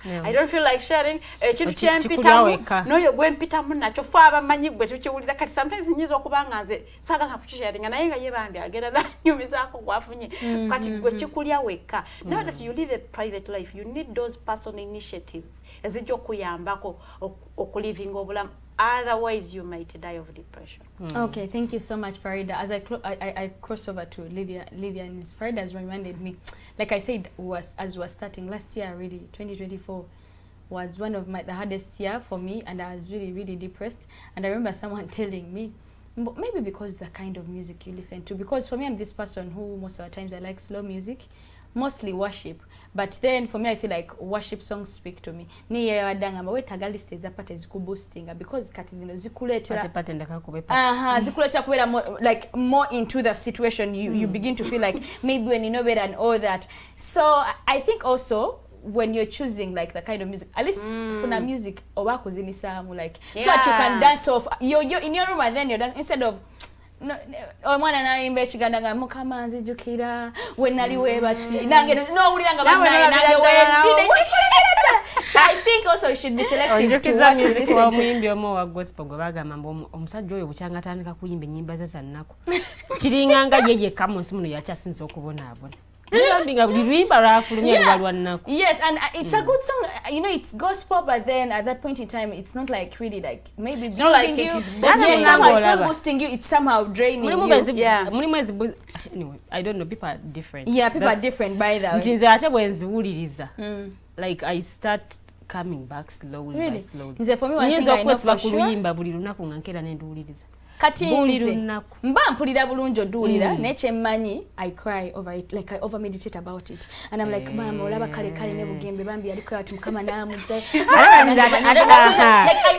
I don't feel like sharing. Ekintu kyempitamu noyo gwempitamu nakyo faba manyi gwe tukiwulira kati sometimes nyizo okubanga nze sagala kuchisharing naye nga yebambi agenda na nyumizaako gwafunye kati gwe kikulya weka. Now that you live a private life, you need those personal initiatives ezijja okuyambako okuliving obulamu. Otherwise, you might die of depression. Okay, thank you so much, Farida. As I cross over to Lilian, Farida has reminded me, like I said, as we were starting last year, really, 2024, was one of the hardest year for me, and I was really, really depressed. And I remember someone telling me, maybe because it's the kind of music you listen to. Because for me, I'm this person who most of the times I like slow music, mostly worship. But then for me, I feel like worship songs speak to me. Niye wadanga mawe tagaliste zapate zikuboostinga because kati zino zikuletera zikuletera kubera like more into the situation. You begin to feel like maybe when you know better and all that. So I think also when you're choosing like the kind of music, at least funa music obako zinisamu like so that you can dance off. You're in your room and then you're dancing instead of omwana naimba ekiganda nga mukama nzijukira we naliwe bati nange no uliranga banaye nange we so I think also you should be selective to what you listen to. Omuyimbi omu wa gospel gwe bagamba mbu omusajja oyo bukyanga tandika kuyimba ennyimba ze za nnaku kiringanga yeye kamunsi muno yakyasinza okubonaabona. Yes, and it's a good song. You know, it's gospel, but then at that point in time, it's not like really like maybe it's not like you. Somehow it's not boosting you. It's somehow draining you. Yeah. Anyway, I don't know. People are different. Yeah, people are different by that way. Like I start coming back slowly. Really? Slowly. For me, one thing I know for sure. Kati mba mpulira bulungi odulira neche mmanyi I cry over it, like I over meditate about it, and I'm like mama olaba kale kale ne bugembe bambi aliko ati mukama namujja.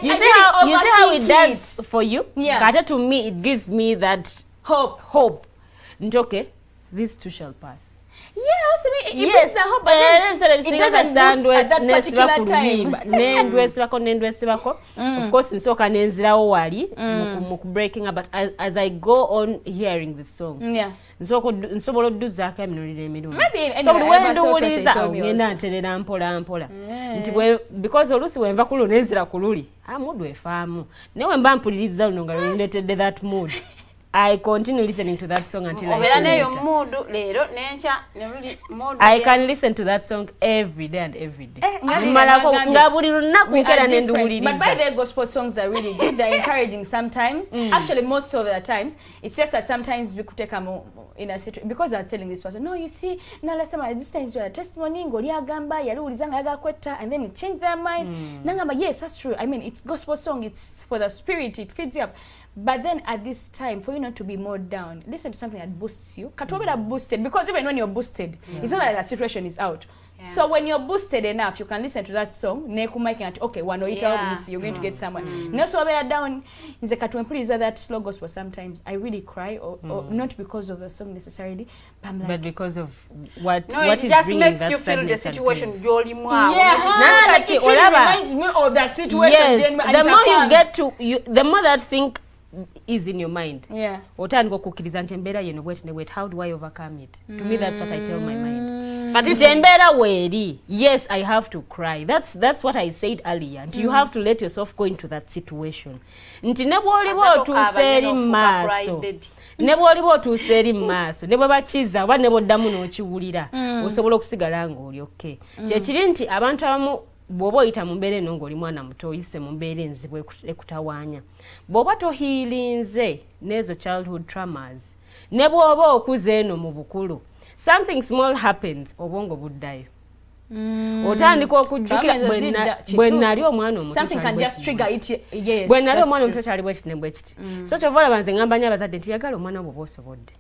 You see how it does for you? Yeah. To me it gives me that hope. Okay, these too shall pass. Yeah, also it brings the hope, but then it doesn't boost at that particular time. Of course, nsoka nenzirawo wali muku breaking up, but as I go on hearing the song, nsobola odduzaako eminulira emirundi. So when nduwuliriza ngenda nterera mpola mpola nti because oluusi wenva ku luno nenzira ku luli mood wefaamu naye wemba mpuliriza luno nga luneetedde that mood. I continue listening to that song until I can listen to that song every day and every day. But by the gospel songs are really good. They're encouraging sometimes. Actually, most of the times, it's just that sometimes we could take a more in a situation because I was telling this person, no, you see, now last time I listened to a testimony, and then it changed their mind. Yes, that's true. I mean, it's gospel song. It's for the spirit. It feeds you up. But then at this time, for you not to be more down, listen to something that boosts you. Katobera boosted, because even when you're boosted, it's not like that situation is out. Yeah. So when you're boosted enough, you can listen to that song. Okay, you're going to get somewhere. No, so when down, in the Katuempuri that slow gospel sometimes I really cry, or not because of the song necessarily, but, like, but because of what it is just bringing makes you feel the situation. Like it really reminds me of that situation. Yes, the more you get to, the more that thing is in your mind. Yeah. How do I overcome it? To me, that's what I tell my mind. But if yes, I have to cry. That's what I said earlier. You have to let yourself go into that situation. Bobo ita mumbere nongoli mwana muto yise mumbere nzibwe ekutawanya boba to healinze nezo childhood traumas nebo obo okuze no mu bukulu something small happens obongo buddayo otandika okujjukira bwenali omwana omuto something can just trigger it. Yes, bwenali omwana omuto kyali bwe kitembwe kiti so kyovola banze ngamba nya abazadde tiyagala omwana obwo bosobodde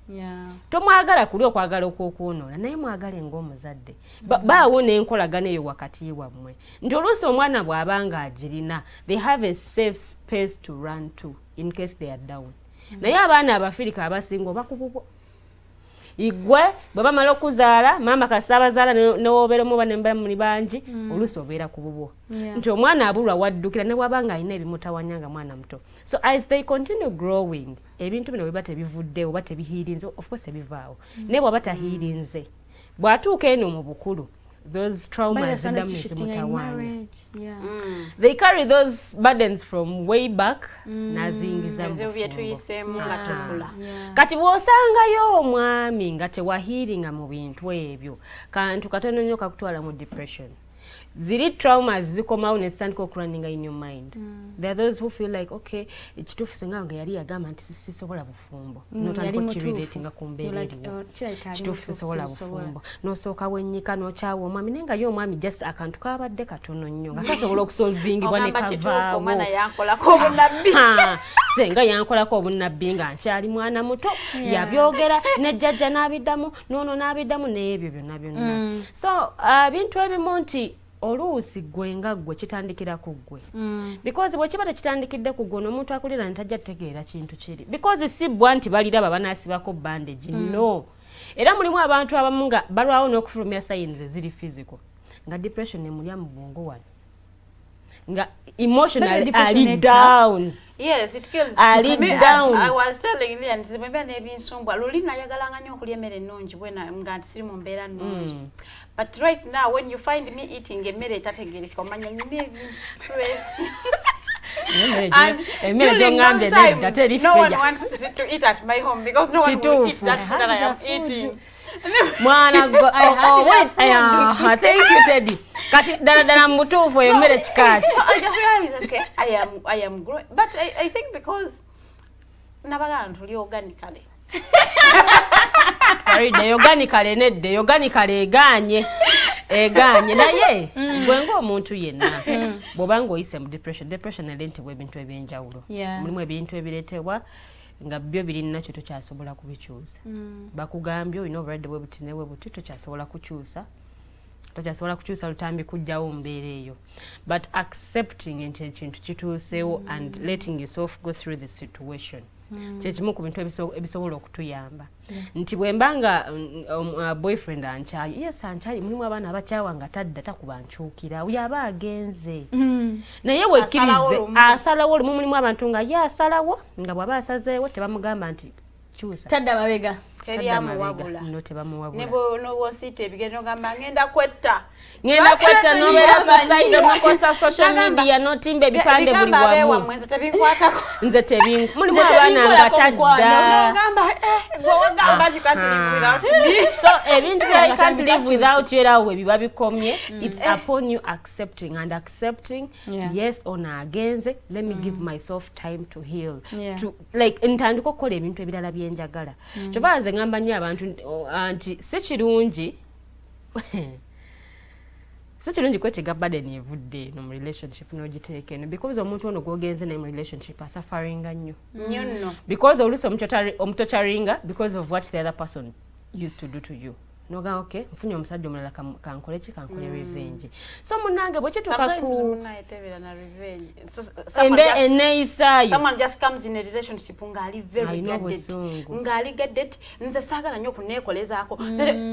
tomwagala kuli okwagala okwokwonoola naye mwagale ng'omuzadde baawo n'enkolagana eyo wakati wammwe nti oluusi omwana bw'abanga agirina they have a safe space to run to in case they are down naye abaana abafirika abasinga obakububo igwe baba malo kuzaala mama kasabazaala n'obeera mu banemba muli bangi oluusi obeera ku bubwo nti omwana abulwa waddukira ne bwabanga alina ebimutawanyanga mwana muto. So as they continue growing ebintu bino bwe batebivuddewo batebihiirinze of course ebivaawo naye bwaba tahiirinze bw'atuuka eno mu bukulu those traumas they carry those burdens from way back nazingiza kati bw'osangayo omwami nga tewahiiringa mu bintu ebyo kantu katono nnyo kakutwala mu depression. ziri traumas zikomawo ne zitandika okurunninga in your mind. There are those who feel like okay ekituufu singa nga yali yagamba nti sisobola bufumbo notandika okukirelatinga ku mbeera eriwo kituufu sisobola bufumbo nosooka wennyika nokyawa omwami naye nga ye omwami just akantu kabadde katono nnyo nga kasobola okusolvingibwa ne kavaawo senga yankolako obunnabbi nga nkyali mwana muto yabyogera ne jjajja n'abiddamu noono n'abiddamu n'ebyo byonna byonna so bintu ebimu nti oluusi gwe nga gwe kitandikira ku gwe because bwe kiba tekitandikidde ku gwe n'omuntu akulira ntajja tegeera kintu kiri because si bwa nti baliraba banaasibako bandage no era mulimu abantu abamu nga balwawo n'okufulumya sayinzi ziri physical nga depression emulya mu bwongo wano nga emotionally ali down. Yes, it kills. Down. I was telling Lilian, remember nebinsumbwa Lulina yagalanga nnyo okulya emmere ennungi bwena nga nti siri mu mbeera nnungi. But right now when you find me eating emmere etategeereka omanya nyina ebintu and during those times, no one wants to eat at my home because no one will eat that food that I am eating. Mwana thank you Teddy. Kati dala mutufu emmere kikaaki. I just realized okay I am growing but I think because nabagala tuli organically. Farida organically nedde organically eganye naye gwe ng'omuntu yenna bw'obanga oyise mu depression erentebwa ebintu ebyenjawulo mulimu ebintu ebireetebwa nga byo birina kyo tokyasobola kubikyusa bakugambye olina obulwadde bwe buti ne bwe buti tokyasobola kukyusa lutambi kujjawo mbeera eyo but accepting nti ekintu kituusewo and letting yourself go through the situation kyekimu ku bintu ebisobola okutuyamba nti bwe mbanga boyfriend ankyaye yes ankyaye mulimu abaana abakyawa nga tadda takuba nkyukira yaba agenze naye wekkirize asalawo olumu mulimu abantu nga ye asalawo nga bw'aba asazeewo tebamugamba nti kyusa tadda mabega teryamuwabula no tebamuwabula nebwosiita ebigendo gamba ngenda kwetta nobeera society nokosa social media notimba ebipande buli wamu nze mulimu abaana nga tadda so ebintu bya you can't live without you era we biba bikomye it's upon you accepting yes ono agenze let me give myself time to heal to like ntandika okukola ebintu ebirala byenjagala kyova nze ngamba nnyo abantu nti si kirungi kwetega burden evudde eno mu relationship n'ogiteeka eno because omuntu ono gwogenze naye mu relationship asufferinga nnyo because oluusi omutocharinga because of what the other person used to do to you noga okay mfunye omusajja omulala kankole ki kankole revenge so munange bwe kituuka ku someone just comes in a relationship ngali very gadded nze saagala nnyo kuneekolezaako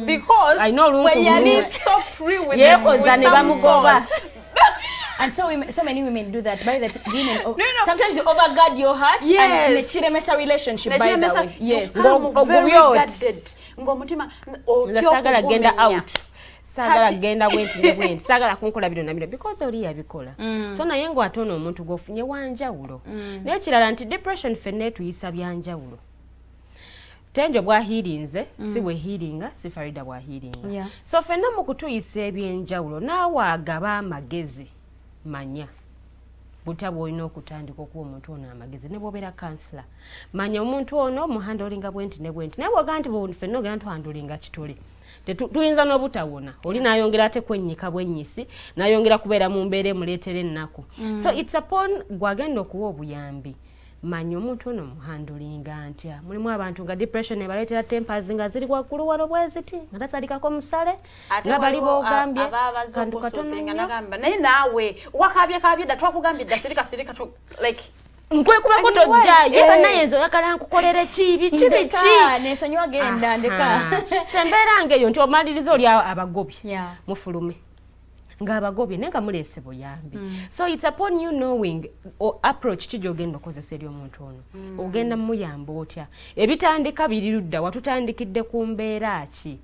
because when you so free with ne bamugoba. And so many women do that by the women. Sometimes you overguard your heart and nechiremesa relationship by the way. Yes. Very gadded. Ngomutima sagala genda out sagala genda bwenti sagala kunkola bino nabino because oli yabikola so naye ngo atono omuntu gofunye wanjawulo naye kirala nti depression fenne tuyisa byanjawulo Tenjo bwa healinze si bwe healinga si Farida bwa healinga so fenna mu kutuyisa ebyenjawulo naawe agaba amagezi manya butabo olina okutandika okuwa omuntu ono amagezi ne bw'obeera kansula manya omuntu ono muhandolinga bwenti ne bwenti naye bwoga nti ffenna ogenda tuhandolinga kitole tuyinza n'obutawona oli n'ayongera ate kwennyika bwennyisi n'ayongera kubeera mu mbeera emuleetera ennaku so it's upon gwagenda okuwa obuyambi manya omuntu ono muhandolinga ntya mulimu abantu nga depression ebaleetera tempers nga ziri waggulu wano bwe ziti nga tasalikako musale nga bali boogambye kantu katono naye naawe wakabyekabye dda twakugambye dda sirika like nkwekubako tojja ye bannayenza oyagala nkukolere biki nesonyiwa genda ndeka sembeera ngeyo nti omaliriza oli abagobye mufulume ng'abagobye naye nga muleese buyambi so it's upon you knowing approach ki gy'ogenda okozesa eri omuntu ono ogenda muyamba otya ebitandika biri ludda watutandikidde ku mbeera ki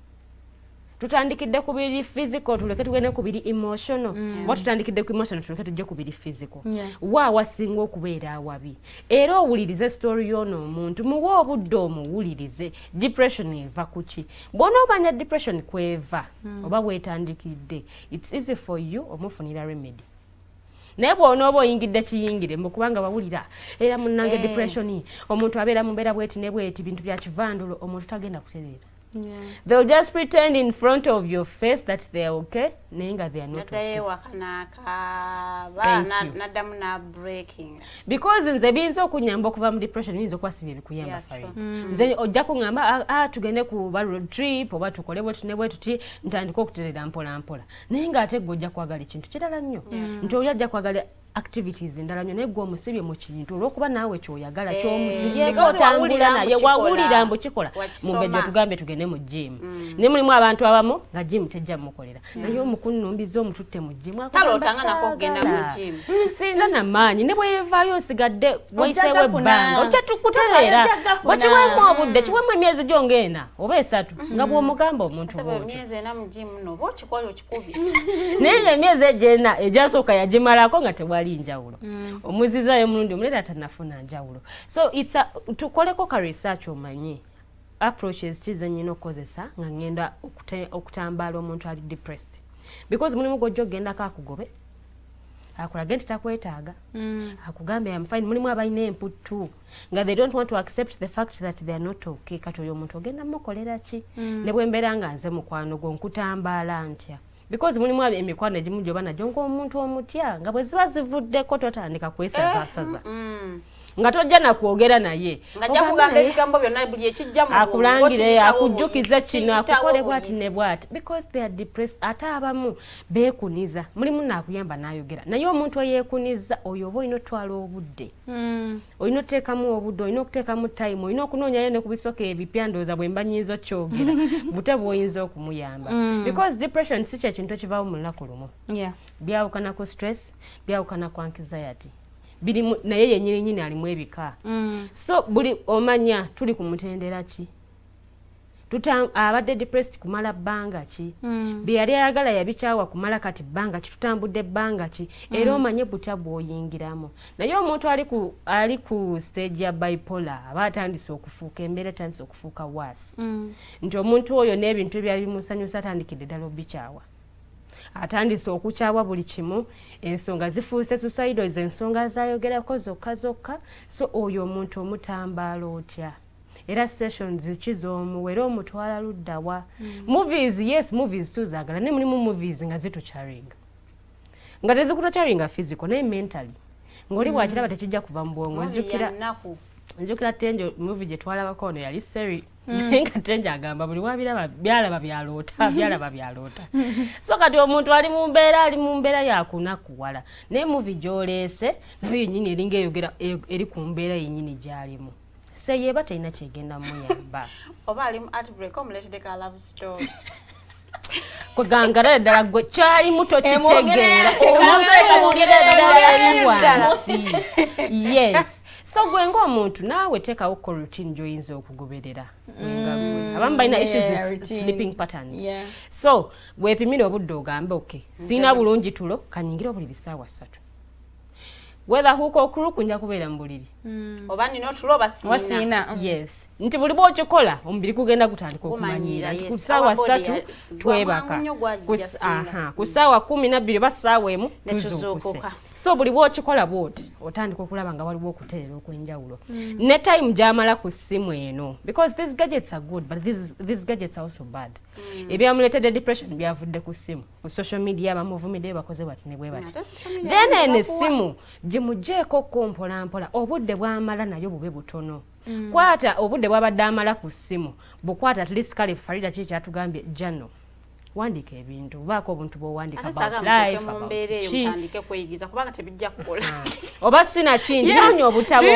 tutandikidde ku biri physical tuleke tugende ku biri emotional oba tutandikidde ku emotional tuleke tujje ku biri physical wa wasinga okubeera awabi era owulirize story y'ono omuntu muwe obudde omuwulirize depression eva kuki bw'ona obanya depression kweva oba bwetandikidde it's easy for you omufunira remedy naye bw'ona oba oyingidde kiyingire mbukubanga wawulira era munnange depression omuntu abeera mu mbeera bweti ne bweti bintu bya kivandulo omuntu tagenda kutereera. They'll just pretend in front of your face that they're okay, nenga they are not okay. Because nze binza okunyamba okuva mu depression binza okwasibya ebikuyamba Farida. Nze ojja kuŋŋamba tugende ku road trip oba tukole bwetu ne bwetu ti ntandika okuterera mpola mpola. Naye ng'ate gwe ojja kwagala ekintu kirala nnyo. Nti oli ajja kwagala activities endala nnyo naye gwe omusibye mu kintu olw'okuba naawe kyoyagala ky'omusibye otambula naye wawulira mbu kikola Mumbejja tugambe tugende mu gym ne mulimu abantu abamu nga gym tejja mukolera naye omukunnumbiza omututte mu gym sirina n'amaanyi ne bweyevaayo osigadde wayiseewo ebbanga ojja tukutereera wakiwemu obudde kiwemu emyezi gyongeena oba 3 nga bw'omugamba omuntu naye emyezi egyena egyasooka yagimalako nga tewali njawulo omuzizayo mulundi omulera atanafuna njawulo so it's tukoleko ka research omanye approaches kizenyina okukozesa nga ngenda okutambaala omuntu ali depressed because mulimu gojja ogenda kakugobe akulage nti takwetaaga akugambe I'm fine mulimu abalina emputtu nga they don't want to accept the fact that they are not okay kati oyo omuntu ogenda mukolera ki ne bwembeera nga nze mukwano gwo nkutambaala ntya because mulimu emikwano egimu gyoba nagyo ng'omuntu omutya nga bwe ziba zivuddeko totandika kwesazasaza nga tojja nakwogera naye akulangire akujjukiza kino akukole bwati ne bwati because they are depressed ate abamu beekuniza mulimu naakuyamba n'ayogera naye omuntu eyeekuniza oyo oba olina otwala obudde olina oteekamu obudde olina okuteekamu time olina okunoonyayo ne ku bisooka ebipya ndowooza bwe mba nnyinza okyogera bute bw'oyinza okumuyamba because depression si kyekintu ekivaawo mu lunaku lumu byawukana ku stress byawukana ku anxiety biri naye yennyini alimu ebika so buli omanya tuli ku mutendera ki abadde depressed kumala bbanga ki bye yali ayagala yabikyawa kumala kati bbanga ki tutambudde bbanga ki era omanye butya bw'oyingiramu naye omuntu ali ku stage ya bipolar aba atandise okufuuka embeera etandise okufuuka waasi nti omuntu oyo n'ebintu ebyali bimusanyusa atandikidde ddala obikyawa atandise okukyawa buli kimu ensonga zifuuse suicidal ensonga zayogerako zokka zokka so oyo omuntu omutambaala otya era sessions kizoomuwera omutwala luddawa movies yes movies tuzaagala ne mulimu movies nga zitucharinga nga tezikutucharinga physical naye mentally ng'oli bwakiraba tekijja kuva mu bwongo nzijukira Teangel movie gye twalabako ono yali seri nga Teangel agamba buli wabiraba byalaba byaloota so kati omuntu ali mu mbeera yakunakuwala naye movie gy'oleese nayo yennyini eringa eyogera eri ku mbeera yennyini gy'alimu seyeeba talina kyegenda muyamba oba ali mu outbreak omuleetedde ka love story kwegangala ddala gwe kyali muto kitegeera omusuulira ddala eri wansi yes so gwe ng'omuntu naawe teekawo ko routine gy'oyinza okugoberera abamu balina issues with sleeping patterns so weepimire obudde ogambe okay siina bulungi tulo kanyingira obuliri ssaawa 3 whether huko okuruku nja kubeera mu buliri oba nina otulo basiina yes nti buli bw'okikola omubiri gugenda gutandika okumanyira nti ku ssaawa 3 twebaka ku ssaawa 12 oba ssaawa emu tuzuukuse so buli bw'okikola bw'oti otandika okulaba nga waliwo okutereera okw'enjawulo ne time gy'amala ku ssimu eno because these gadgets are good but these gadgets are also bad ebyamuleetedde depression byavudde ku ssimu ku social media bamuvumiddeyo bakoze bati ne bwe bati then eno essimu gimugjeeko ko mpolampola obudde bw'amala nayo bube butono kwata obudde bw'abadde amala ku ssimu bukwata at least kale Farida kiki kyatugambye jano wandika ebintu baako obuntu bw'owandika about life mumbeere utandike kweyigiza kubanga tebijja kukola oba sina kindi nyo obutabo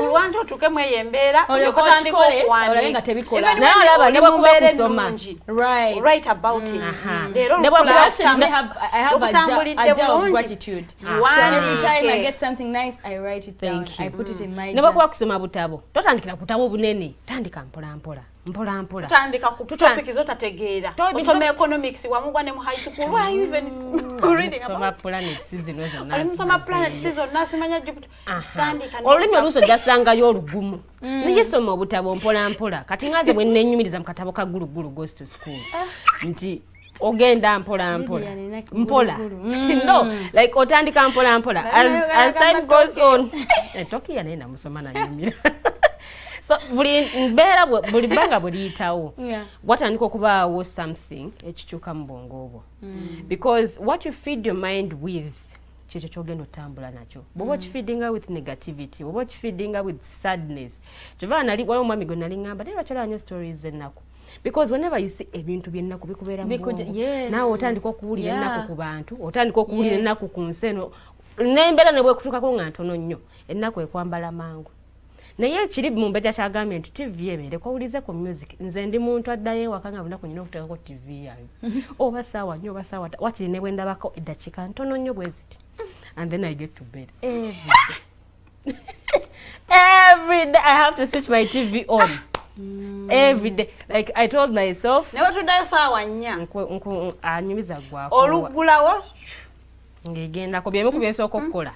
ulwanti otuke mweye embeera okutandika okuwandika nga tebikola nalaba ne bwakuba kusoma write about it ne bwakuba actually I have a jar of gratitude so every time I get something nice I write it down I put it in my jar ne bwakuba kusoma butabo totandikira kutabo bunene tandika mpola tandika ku topic zotategeera osoma economics wamugwa ne mu high school why you even reading about planet season soma planet season nasimanya Jupiter tandika olulimi oluso jasangayo olugumu nije soma obutabo mpola kati ngaze bwe nenyumiriza mu katabo ka gulu goes to school nti ogenda mpola no like otandika mpola as time goes on tokia nena musoma na nyumira so buli banga buliyitawo watandika okubaawo something ekikyuka mu bwongo obwo because what you feed your mind with kyekyo kyogenda otambula nakyo bwoba okifeedinga with negativity bwoba okifeedinga with sadness kyova nali waliwo omwami gwe nali ngamba naye lwaki olanyo stories ennaku because whenever you see ebintu byennaku bikubeera mu bwongo naawe otandika okuwulira ennaku ku bantu otandika okuwulira ennaku ku nsi eno n'embeera ne bwekutuukako nga ntono nnyo ennaku ekwambala mangu naye ekiri Mumbejja kyagambye nti TV ebeere kwawulize ku music nze ndi muntu addayo ewaka nga bunaku nyina okuteekako TV yange oba saawa nnyo oba saawa wakiri ne bwe ndabako eddakiika ntono nnyo bwe ziti and then I get to bed every day I have to switch my TV on every day like I told myself newe tuddayo saawa nnya anyumiza gwako olugulawo ngegendako byemu kubyesooka okukola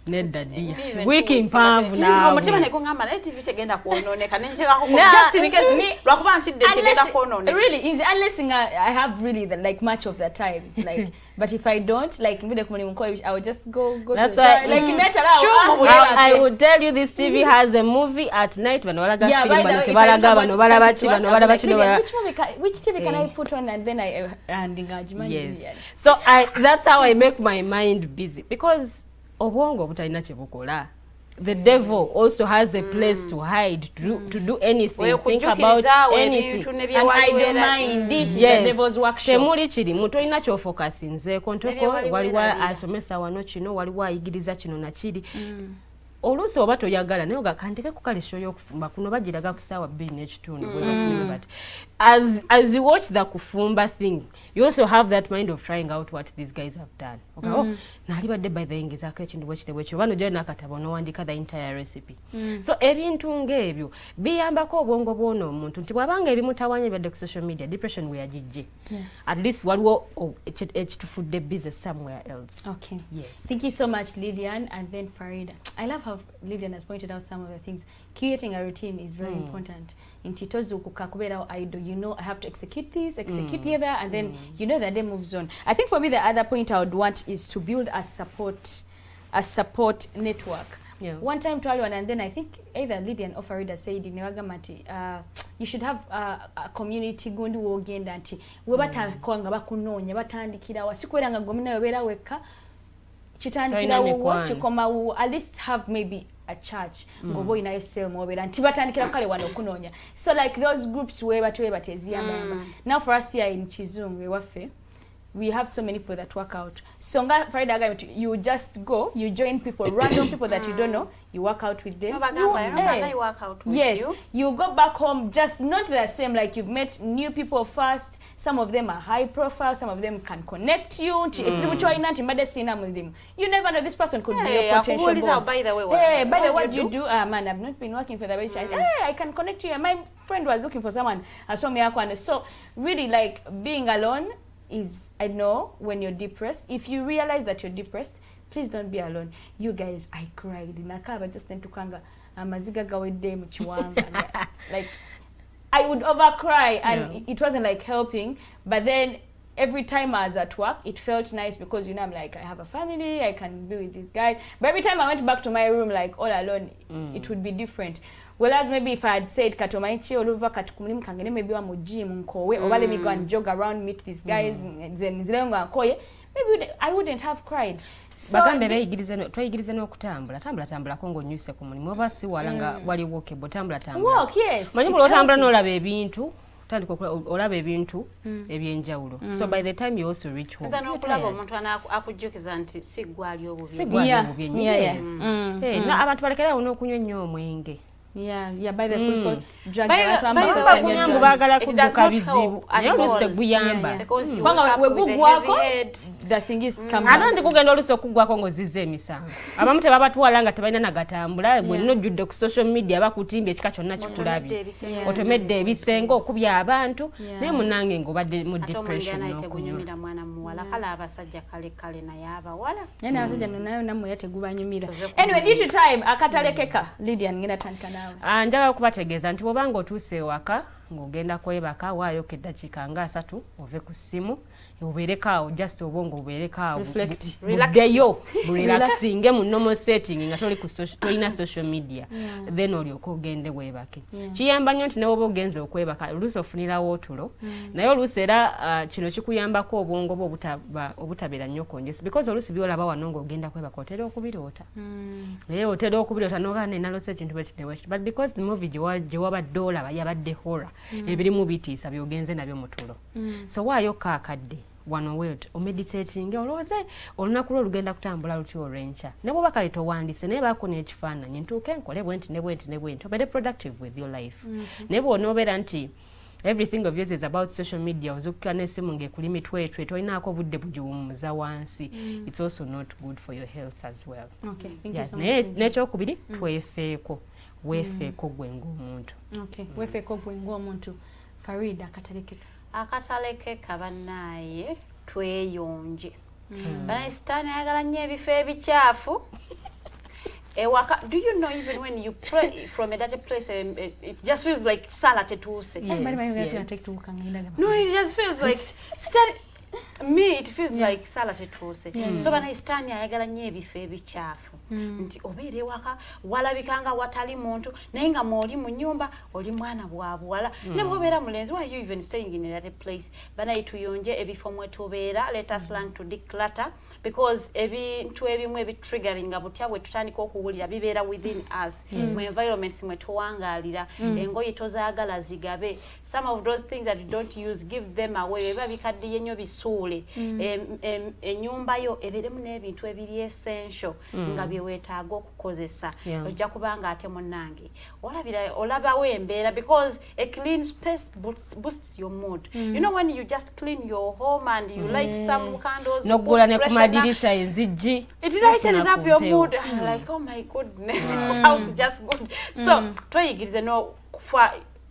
nedda ddia wiiki mpanvu naawe omutima ne gungamba naye TV tegenda kwonooneka nenyitekako just in case lwakuba ntidde tegenda kwonooneka really is unless I have really like much of the time like but if I don't like mvide kumulimu kwa I will just go to the shower like I would tell you this TV has a movie at night bano balaga film bano tebalaga bano balaba ki bano balaba kino which TV can I put on and then I engage yes so that's how I make my mind busy because obwongo obutalina kye bukola the devil also has a place to hide to do anything think about anything and I don't mind this is the devil's workshop temuli kiri muntu olina kyofokasinzeeko ntoko waliwo asomesa wano kino waliwo ayigiriza kino nakiri oluusi oba toyagala naye ogakandike ku kalisho y'okufumba kuno bagiraga ku ssaawa 2:30 but as you watch the kufumba thing you also have that mind of trying out what these guys have done okay nali badde by the ingezaako ekintu bwekitebwekyo bano gyo nakatabo nowandika the entire recipe so ebintu ng'ebyo biyambako obwongo bw'ono omuntu nti bwabanga ebimutawanya byadde ku social media depression we yagijje at least waliwo ekitufudde busy somewhere else okay yes thank you so much Lilian and then Farida I love how Lilian has pointed out some of the things creating a routine is very important nti tozuukuka kubeerawo idle you know I have to execute this execute the other and then you know that day moves on I think for me the other point I would want is to build a support network one time to one and then I think either Lilian or Farida said in Wagamati you should have a community gundi wogenda nti webatakwanga bakunoonya batandikira wasikwera nga gomina yobera weka chitandikira wo chikoma at least have maybe a church ngobo inayo sell mobera nti batandikira kale wano kunoonya so like those groups where bateziyamba now for us here in Kizungu waffe we have so many people that work out so nga Friday you just go you join people random people that you don't know you work out with them you work out with yes you go back home just not the same like you've met new people first some of them are high profile some of them can connect you ekizibu kyoyina nti mbadde sina with them you never know this person could be your potential boss by the way what do you do man I've not been working for the rich I can connect you my friend was looking for someone asomi yakwana so really like being alone is I know when you're depressed if you realize that you're depressed please don't be alone you guys I cried nakaba just nentukanga amaziga gawedde mu kiwanga like I would overcry and it wasn't like helping but then every time I was at work it felt nice because you know I'm like I have a family I can be with these guys but every time I went back to my room like all alone it would be different whereas maybe if I had said katomaichi oluva katukumulimu kangene maybe wa mu gym nkowe or let me go and jog around meet these guys then zilenga nkoye maybe I wouldn't have cried so bagambe twayigirize n'okutambula tambula kongo nyuse ku mulimu oba si walanga wali walkable tambula walk yes manyi kulotambula n'olaba ebintu kutandika olaba ebintu ebyenjawulo. So by the time you also reach home, okulaba omuntu akujjukiza nti siggwali obubi. Abantu balekera n'okunywa nnyo omwenge. By the kuliko drugs baagala kudduka bizibu naye oluusi teguyamba kubanga wegugwako the thing is come ate nti kugenda oluusi okuggwako ng'ozizza emisango abamu tebabatwala nga tebalina nagatambula gwenna ojjudde ku social media bakutimbye ekika kyonna kikulabye otomedde ebisenge okubya abantu naye munange ng'obadde mu depression n'okunyumira mwana muwala kale abasajja kale naye abawala naye abasajja nayo namwe yategubanyumira anyway due to time akatalekeka Lilian ngenda tandika nawe njagala okubategeeza nti bw'obanga otuuse ewaka ng'ogenda kwebaka waayo keddakiika nga 3 ove ku ssimu obeerekaawo just obwongo obeerekaawo buddeyo burelaxinge mu normal setting nga tolina social media then olyoka ogende weebake kiyamba nnyo nti newoba ogenze okwebaka oluusi ofunirawo otulo naye oluusi era kino kikuyambako obwongo bwo obutabeera nnyo konjesi because oluusi byolaba wano ng'ogenda kwebaka otera okubiroota naye otera okubiroota n'ogaa nenalose ekintu bwekitewekiti but because the movie gye wabadde olaba yabadde horror ebirimu bitiisa byogenze nabyo mu tulo so waayo kaakadde wano welt omeditating olowooze olunaku lwo lugenda kutambula lutyo olw'enkya ne bw'oba kale towandiise naye baako n'ekifaananyi ntuuke nkole bwenti ne bwenti ne bwenti obere productive with your life naye bw'onoobeera nti everything of yours is about social media ozukka n'essimu ng'ekuli mitwetwe tolinaako obudde bugiwummuza wansi it's also not good for your health as well naye n'ekyokubiri twefeeko weefeeko gwe ng'omuntu weefeeko gwe ng'omuntu Farida akatalekeka bannaaye tweyonje banaye sitaani ayagala nnyo ebifo ebikyafu ewaka do you know even when you pray from a dirty place it just feels like sala tetuuse no it just feels like me it feels like sala tetuuse so banaye sitaani ayagala nnyo ebifo ebikyafu nti obeera ewaka walabikanga watali muntu naye nga mwoli mu nnyumba oli mwana bwa buwala ne bw'obeera mulenzi why you even staying in that place banaye tuyonje ebifo mwe tubeera let us learn to declutter because ebintu ebimu ebitriggeringa butya bwe tutandika okuwulira bibeera within us mu environments mwe tuwangaalira engoye tozaagala zigabe some of those things that you don't use give them away biba bikaddiye nnyo bisuule ennyumba yo ebeeremu n'ebintu ebiri essential nga byewetaaga okukozesa ojja kubanga ate munnange olabawo embeera because a clean space boosts your mood you know when you just clean your home and you light some candles n'oggula ne ku madirisa enzijji it lightens up your mood like oh my goodness this house is just good so tweyigirize no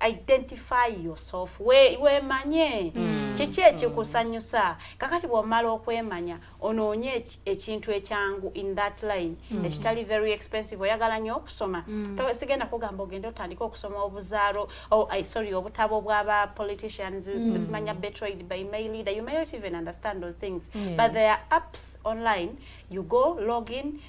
identify yourself weemanye kiki ekikusanyusa kakati bw'omala okwemanya onoonye ekintu ekyangu in that line ekitali very expensive oyagala nnyo okusoma sigenda kugamba ogende otandika okusoma obuzaalo obutabo bw'aba politicians bisimanya betrayed by my leader you may not even understand those things but there are apps online you go log in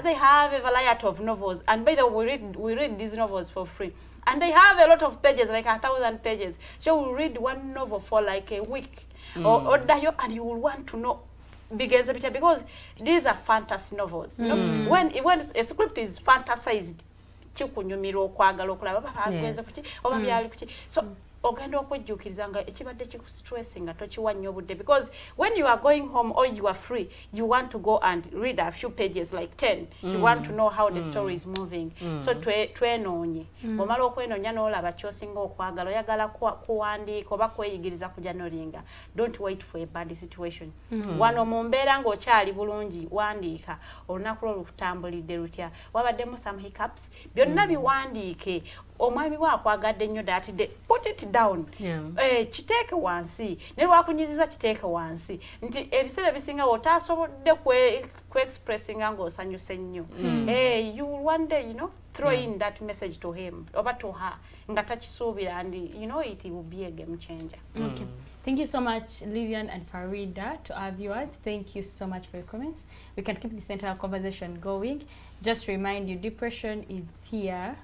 they have a variety of novels and by the way we read these novels for free. And they have a lot of pages, like 1,000 pages. So we'll read one novel for like a week or and you will want to know because these are fantasy novels. You know, when a script is fantasized, so ogenda okwejjukiriza nga ekibadde kikustressing tokiwa nnyo budde because when you are going home or you are free you want to go and read a few pages like 10 you want to know how the story is moving so twenoonye omala okwenoonya n'olaba kyosinga okwagala oyagala kuwandiika oba kweyigiriza kujja nolinga don't wait for a bad situation wano mu mbeera ng'okyali bulungi wandiika olunaku lwo lukutambulidde lutya wabaddemu some hiccups byonna biwandiike omwami wakwagadde nnyo dati put it down kiteeke wansi ne lwakunyiziza kiteeke wansi nti ebiseera bisinga otaasobodde ku-expressinga ng'osanyuse nnyo you will one day you know throw in that message to him oba to her nga takisuubira and you know it will be a game changer. Okay. Thank you so much, Lilian and Farida. To our viewers, thank you so much for your comments. We can keep this entire conversation going. Just to remind you, depression is here,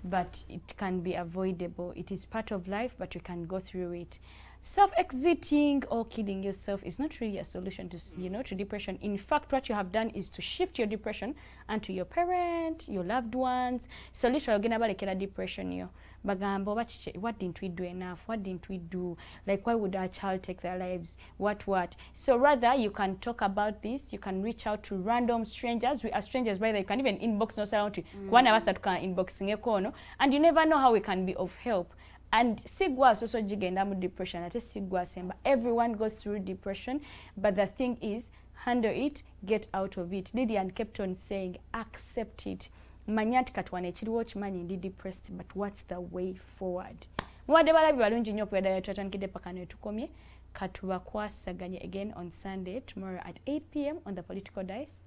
but it can be avoidable. It is part of life, but you can go through it. self-exiting or killing yourself is not really a solution to, to depression. In fact, what you have done is to shift your depression onto your parent, your loved ones. So literally, again, about depression, bagambo, what didn't we do enough? What didn't we do? Like, why would our child take their lives? What? So rather, you can talk about this. You can reach out to random strangers. We are strangers, by the way. You can even inbox us around to one of us that can inboxing, and you never know how we can be of help. And sigwa also jigenda mu depression. Ate sigwa semba. Everyone goes through depression, but the thing is, handle it, get out of it. Lilian kept on saying, accept it. Manyat katwane chiriwo chimanyi ndi depressed, but what's the way forward? Mwadde balabi balungi nnyo kweda yatatankide paka ne tukomye. Katuba kwasaganye again on Sunday, tomorrow at 8 p.m. on the Political Dice.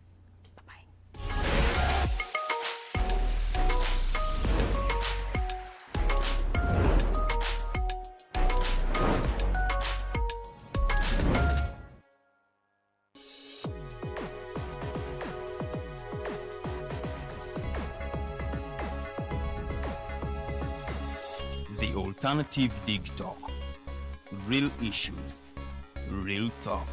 The Alternative Dig Talk. Real issues, real talk.